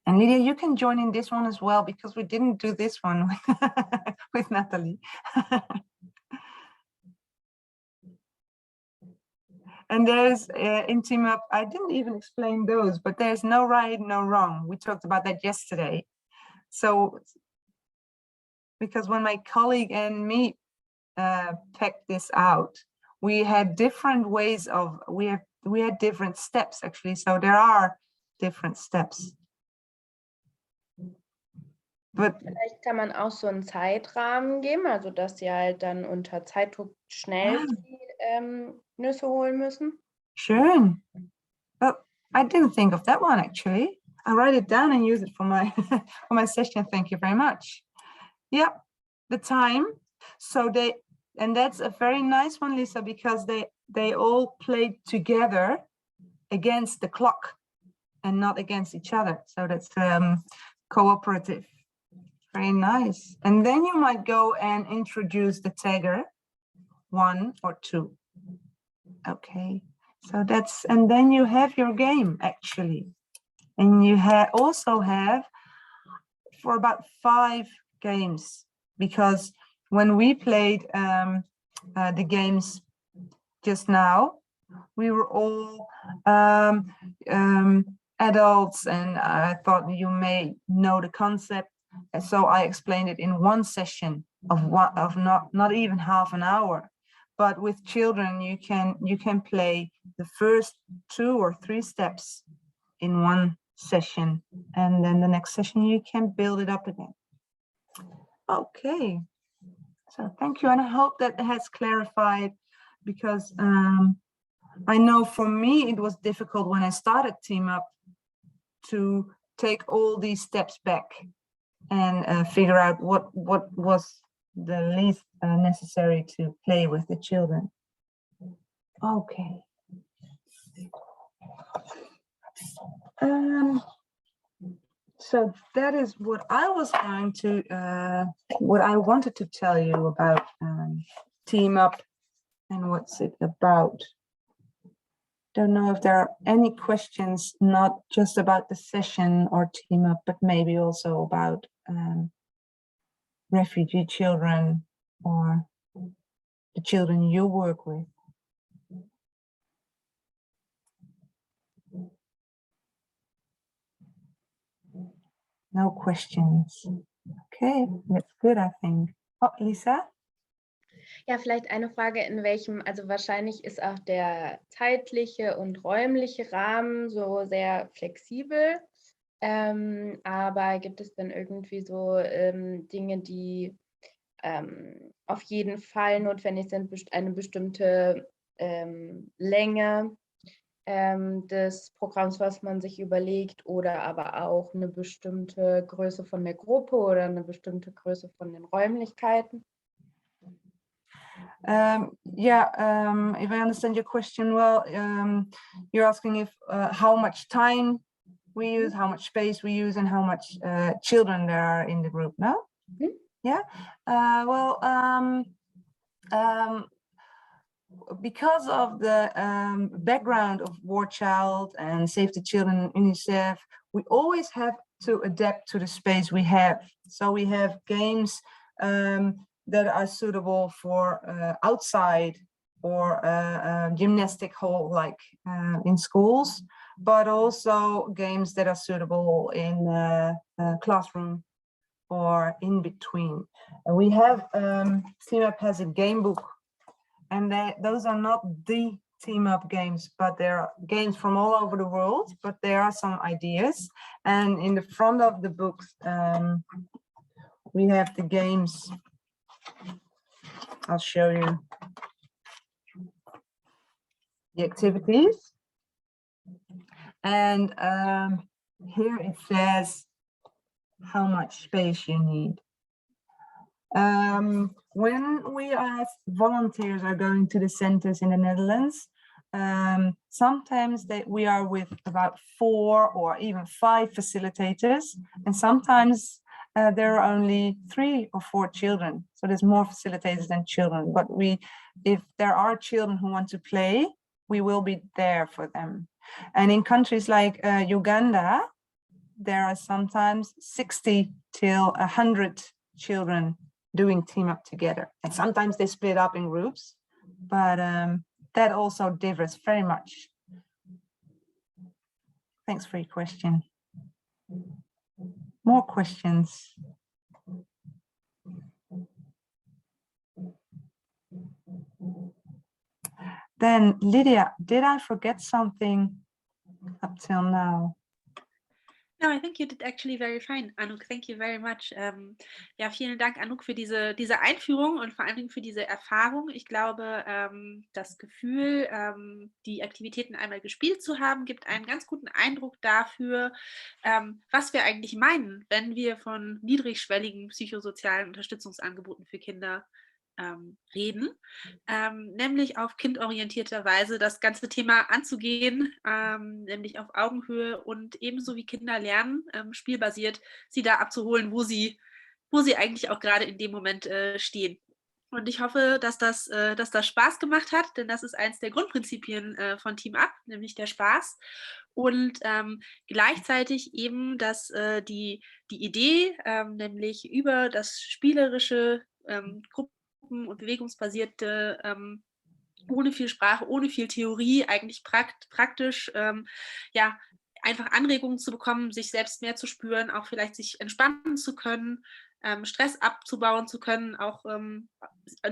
And Lydia, you can join in this one as well, because we didn't do this one with Natalie. And there's in Team Up, I didn't even explain those, but there's no right, no wrong. We talked about that yesterday. So, because when my colleague and me pecked this out, we had different ways of, we had different steps actually. So there are different steps. But vielleicht kann man auch so einen Zeitrahmen geben, also dass sie halt dann unter Zeitdruck schnell die Nüsse holen müssen. Sure. Well, I didn't think of that one actually. I write it down and use it for my for my session. Thank you very much. Yeah, the time. So they, and that's a very nice one, Lisa, because they all played together against the clock and not against each other. So that's cooperative. Very nice. And then you might go and introduce the tagger, 1 or 2. Okay, so that's, and then you have your game actually. And you also have for about 5 games, because when we played the games just now, we were all adults, and I thought you may know the concept. And so I explained it in one session of not even half an hour. But with children, you can play the first 2 or 3 steps in one session, and then the next session you can build it up again. Okay, so thank you, and I hope that has clarified, because I know for me it was difficult when I started Team Up to take all these steps back and figure out what was the least necessary to play with the children. Okay. So that is what I was going to, what I wanted to tell you about Team Up and what's it about. Don't know if there are any questions, not just about the session or Team Up, but maybe also about refugee children or the children you work with. No questions. Okay, that's good, I think. Oh, Lisa? Ja, vielleicht eine Frage, in welchem, also wahrscheinlich ist auch der zeitliche und räumliche Rahmen so sehr flexibel, aber gibt es denn irgendwie so Dinge, die auf jeden Fall notwendig sind, eine bestimmte Länge des Programms, was man sich überlegt, oder aber auch eine bestimmte Größe von der Gruppe oder eine bestimmte Größe von den Räumlichkeiten? If I understand your question well, you're asking if how much time we use, how much space we use, and how much children there are in the group, no? Mm-hmm. Yeah, because of the background of War Child and Save the Children, UNICEF, we always have to adapt to the space we have. So we have games that are suitable for outside or a gymnastic hall, like in schools, but also games that are suitable in a classroom or in between. And we have, Team Up has a game book, and those are not the Team Up games, but there are games from all over the world, but there are some ideas. And in the front of the books, we have the games. I'll show you the activities. And here it says how much space you need. when we as volunteers are going to the centers in the Netherlands, sometimes we are with about 4 or even 5 facilitators, and sometimes there are only 3 or 4 children. So there's more facilitators than children. But if there are children who want to play, we will be there for them. And in countries like Uganda, there are sometimes 60 till 100 children doing team up together. And sometimes they split up in groups, but that also differs very much. Thanks for your question. More questions? Then Lydia, did I forget something up till now? No, I think you did actually very fine, Anouk. Thank you very much. Ja, vielen Dank, Anouk, für diese Einführung und vor allen Dingen für diese Erfahrung. Ich glaube, das Gefühl, die Aktivitäten einmal gespielt zu haben, gibt einen ganz guten Eindruck dafür, was wir eigentlich meinen, wenn wir von niedrigschwelligen psychosozialen Unterstützungsangeboten für Kinder reden, nämlich auf kindorientierter Weise das ganze Thema anzugehen, nämlich auf Augenhöhe und ebenso wie Kinder lernen, spielbasiert sie da abzuholen, wo sie eigentlich auch gerade in dem Moment stehen. Und ich hoffe, dass das Spaß gemacht hat, denn das ist eins der Grundprinzipien von Team Up, nämlich der Spaß. Und gleichzeitig eben, dass die Idee, nämlich über das spielerische Gruppen- und bewegungsbasierte, ohne viel Sprache, ohne viel Theorie, eigentlich praktisch, ja, einfach Anregungen zu bekommen, sich selbst mehr zu spüren, auch vielleicht sich entspannen zu können, Stress abzubauen zu können, auch in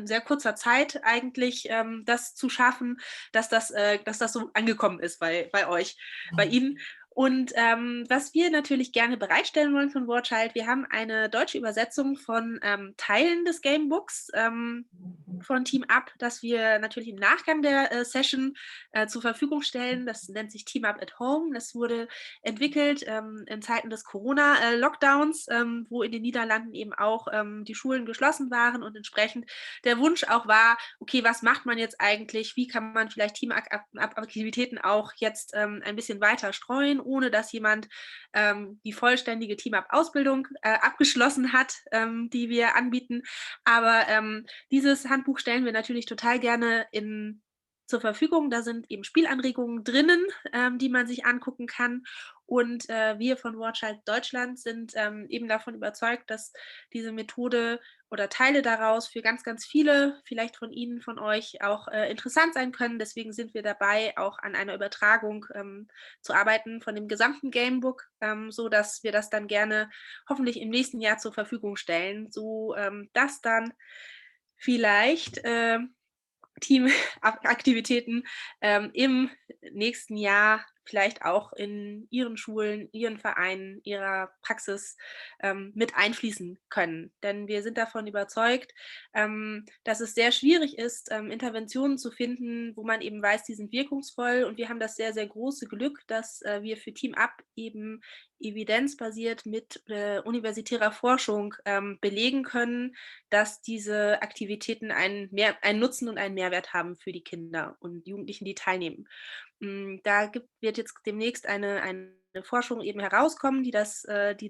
sehr kurzer Zeit eigentlich das zu schaffen, dass das so angekommen ist bei euch, bei Ihnen. Und was wir natürlich gerne bereitstellen wollen von Wordchild, wir haben eine deutsche Übersetzung von Teilen des Gamebooks von Team Up, das wir natürlich im Nachgang der Session zur Verfügung stellen. Das nennt sich Team Up at Home. Das wurde entwickelt in Zeiten des Corona-Lockdowns, wo in den Niederlanden eben auch die Schulen geschlossen waren und entsprechend der Wunsch auch war, okay, was macht man jetzt eigentlich? Wie kann man vielleicht Team-Up-Aktivitäten auch jetzt ein bisschen weiter streuen, ohne dass jemand die vollständige Team-Up-Ausbildung abgeschlossen hat, die wir anbieten. Aber dieses Handbuch stellen wir natürlich total gerne zur Verfügung. Da sind eben Spielanregungen drinnen, die man sich angucken kann. Und wir von Wordchild Deutschland sind eben davon überzeugt, dass diese Methode oder Teile daraus für ganz, ganz viele, vielleicht von Ihnen, von euch auch interessant sein können. Deswegen sind wir dabei, auch an einer Übertragung zu arbeiten von dem gesamten Gamebook, so dass wir das dann gerne hoffentlich im nächsten Jahr zur Verfügung stellen, so dass dann vielleicht Teamaktivitäten im nächsten Jahr vielleicht auch in Ihren Schulen, Ihren Vereinen, Ihrer Praxis mit einfließen können. Denn wir sind davon überzeugt, dass es sehr schwierig ist, Interventionen zu finden, wo man eben weiß, die sind wirkungsvoll. Und wir haben das sehr, sehr große Glück, dass wir für Team Up eben evidenzbasiert mit universitärer Forschung belegen können, dass diese Aktivitäten einen Nutzen und einen Mehrwert haben für die Kinder und Jugendlichen, die teilnehmen. Da wird jetzt demnächst eine Forschung eben herauskommen, die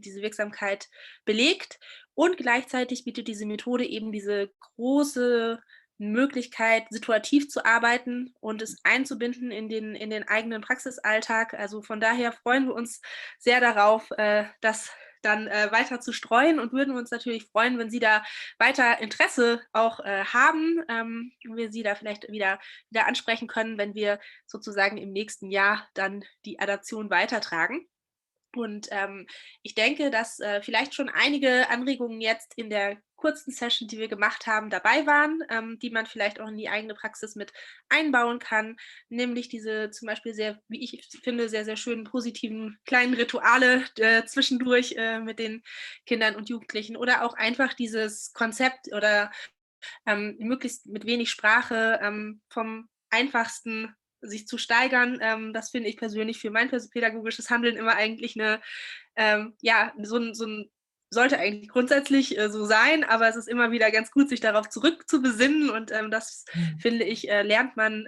diese Wirksamkeit belegt, und gleichzeitig bietet diese Methode eben diese große Möglichkeit, situativ zu arbeiten und es einzubinden in den eigenen Praxisalltag. Also von daher freuen wir uns sehr darauf, das dann weiter zu streuen, und würden uns natürlich freuen, wenn Sie da weiter Interesse auch haben, und wir Sie da vielleicht wieder ansprechen können, wenn wir sozusagen im nächsten Jahr dann die Adaption weitertragen. Und ich denke, dass vielleicht schon einige Anregungen jetzt in der kurzen Session, die wir gemacht haben, dabei waren, die man vielleicht auch in die eigene Praxis mit einbauen kann, nämlich diese zum Beispiel sehr, wie ich finde, sehr, sehr schönen positiven kleinen Rituale zwischendurch mit den Kindern und Jugendlichen, oder auch einfach dieses Konzept oder möglichst mit wenig Sprache vom einfachsten sich zu steigern. Das finde ich persönlich für mein pädagogisches Handeln immer eigentlich so sollte eigentlich grundsätzlich so sein, aber es ist immer wieder ganz gut, sich darauf zurückzubesinnen und das, finde ich, lernt man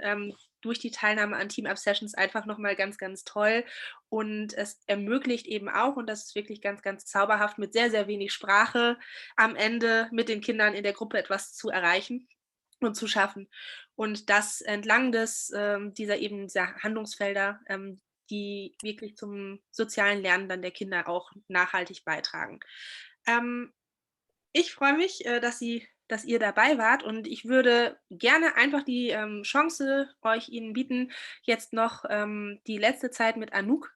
durch die Teilnahme an Team-Up-Sessions einfach nochmal ganz, ganz toll und es ermöglicht eben auch, und das ist wirklich ganz, ganz zauberhaft, mit sehr, sehr wenig Sprache am Ende mit den Kindern in der Gruppe etwas zu erreichen und zu schaffen und das entlang dieser Handlungsfelder, die wirklich zum sozialen Lernen dann der Kinder auch nachhaltig beitragen. Ich freue mich, dass ihr dabei wart und ich würde gerne einfach die Chance Ihnen bieten, jetzt noch die letzte Zeit mit Anouk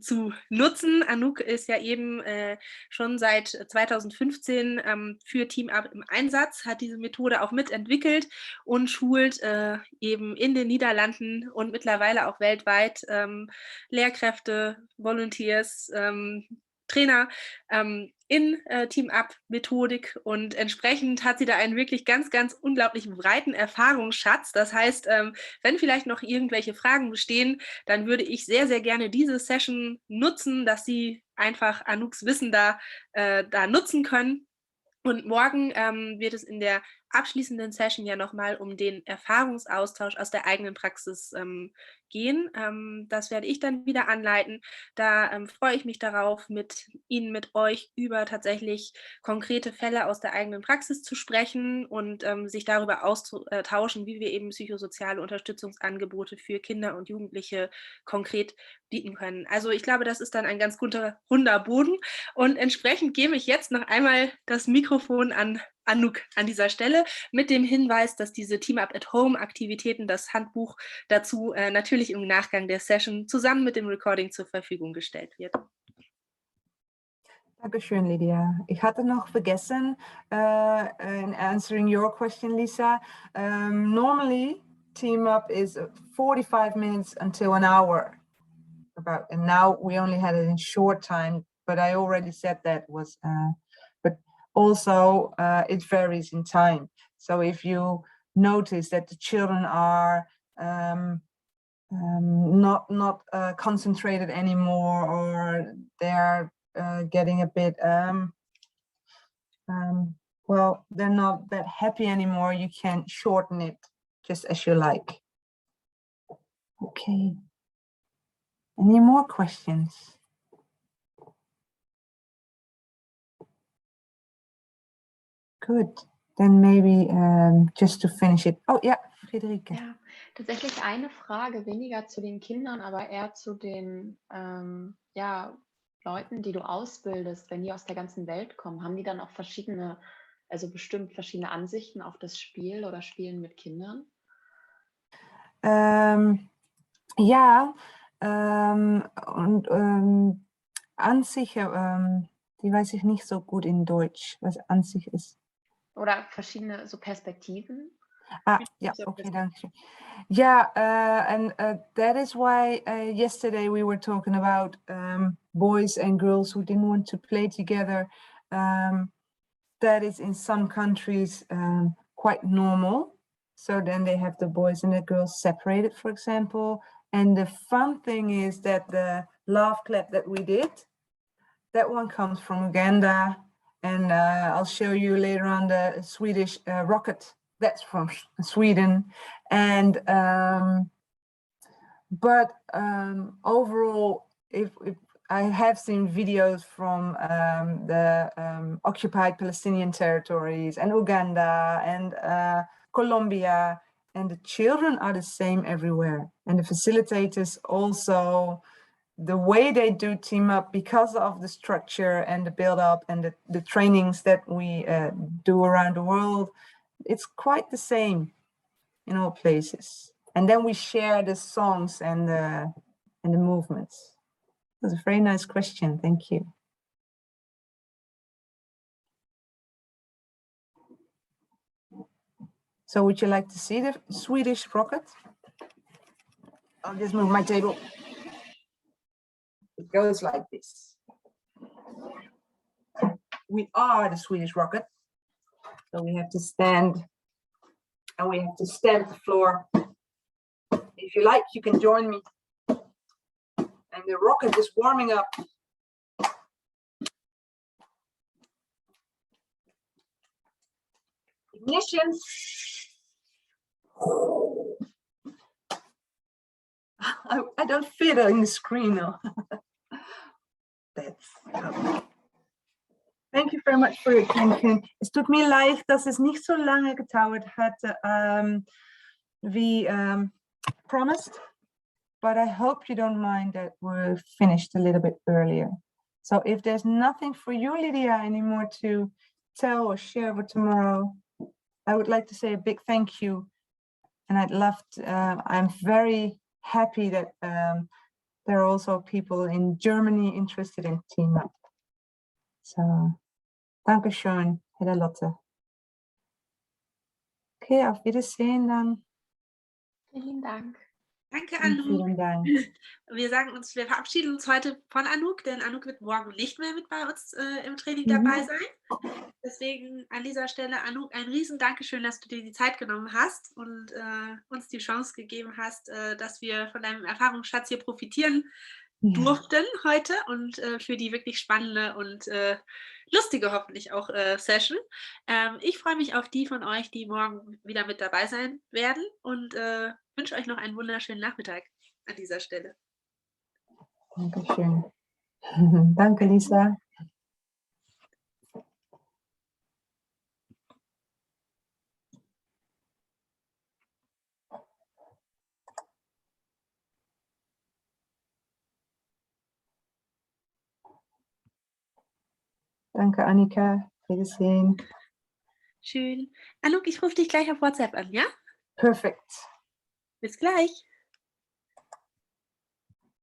zu nutzen. Anouk ist ja eben schon seit 2015 für Team Up im Einsatz, hat diese Methode auch mitentwickelt und schult eben in den Niederlanden und mittlerweile auch weltweit Lehrkräfte, Volunteers, Trainer in Team-Up-Methodik und entsprechend hat sie da einen wirklich ganz, ganz unglaublich breiten Erfahrungsschatz. Das heißt, wenn vielleicht noch irgendwelche Fragen bestehen, dann würde ich sehr, sehr gerne diese Session nutzen, dass Sie einfach Anouks Wissen da nutzen können. Und morgen wird es in der abschließenden Session ja nochmal um den Erfahrungsaustausch aus der eigenen Praxis gehen. Das werde ich dann wieder anleiten. Da freue ich mich darauf, mit Ihnen, mit euch über tatsächlich konkrete Fälle aus der eigenen Praxis zu sprechen und sich darüber auszutauschen, wie wir eben psychosoziale Unterstützungsangebote für Kinder und Jugendliche konkret bieten können. Also ich glaube, das ist dann ein ganz guter, runder Boden und entsprechend gebe ich jetzt noch einmal das Mikrofon an Anouk an dieser Stelle mit dem Hinweis, dass diese Team-Up-at-Home-Aktivitäten, das Handbuch dazu natürlich im Nachgang der Session zusammen mit dem Recording zur Verfügung gestellt wird. Dankeschön, Lydia. Ich hatte noch vergessen, in answering your question, Lisa, normally Team Up is 45 minutes until an hour. And now we only had it in short time, but I already said that was, but also it varies in time. So if you notice that the children are not concentrated anymore, or they're getting a bit, well, they're not that happy anymore, you can shorten it just as you like. Okay. Any more questions? Good. Then maybe just to finish it. Oh ja, Friederike. Ja, tatsächlich eine Frage, weniger zu den Kindern, aber eher zu den ja, Leuten, die du ausbildest, wenn die aus der ganzen Welt kommen. Haben die dann auch verschiedene, also bestimmt verschiedene Ansichten auf das Spiel oder Spielen mit Kindern? Ja, und Ansicht, die weiß ich nicht so gut in Deutsch, was Ansicht ist. Oder verschiedene so Perspektiven? Yeah, okay, danke. Yeah, and that is why yesterday we were talking about boys and girls who didn't want to play together. That is in some countries quite normal. So then they have the boys and the girls separated, for example. And the fun thing is that the laugh clap that we did, that one comes from Uganda. And I'll show you later on the Swedish Rocket. That's from Sweden. And but overall, if I have seen videos from the occupied Palestinian territories and Uganda and Colombia, and the children are the same everywhere. And the facilitators also, the way they do Team Up, because of the structure and the build up and the trainings that we do around the world, it's quite the same in all places. And then we share the songs and the movements. That's a very nice question. Thank you. So would you like to see the Swedish Rocket? I'll just move my table. It goes like this. We are the Swedish Rocket. So we have to stand, and we have to stamp the floor. If you like, you can join me. And the rocket is warming up. Ignition. I don't fit in the screen now. That's Thank you very much for your attention. Es tut mir leid, dass es nicht so lange gedauert hat, wie promised, but I hope you don't mind that we're finished a little bit earlier. So if there's nothing for you, Lydia, anymore to tell or share for tomorrow, I would like to say a big thank you. And I'd love to, I'm very happy that there are also people in Germany interested in Team Up. So, danke schön, Hedda Lotte. Okay, auf Wiedersehen dann. Vielen Dank. Danke, Und Anouk. vielen Dank. Wir verabschieden uns heute von Anouk, denn Anouk wird morgen nicht mehr mit bei uns im Training dabei sein. Deswegen an dieser Stelle, Anouk, ein riesen Dankeschön, dass du dir die Zeit genommen hast und uns die Chance gegeben hast, dass wir von deinem Erfahrungsschatz hier profitieren durften heute und für die wirklich spannende und lustige hoffentlich auch Session. Ich freue mich auf die von euch, die morgen wieder mit dabei sein werden und wünsche euch noch einen wunderschönen Nachmittag an dieser Stelle. Dankeschön. Danke, Lisa. Danke, Annika. Wiedersehen. Schön. Anouk, ich rufe dich gleich auf WhatsApp an, ja? Perfekt. Bis gleich.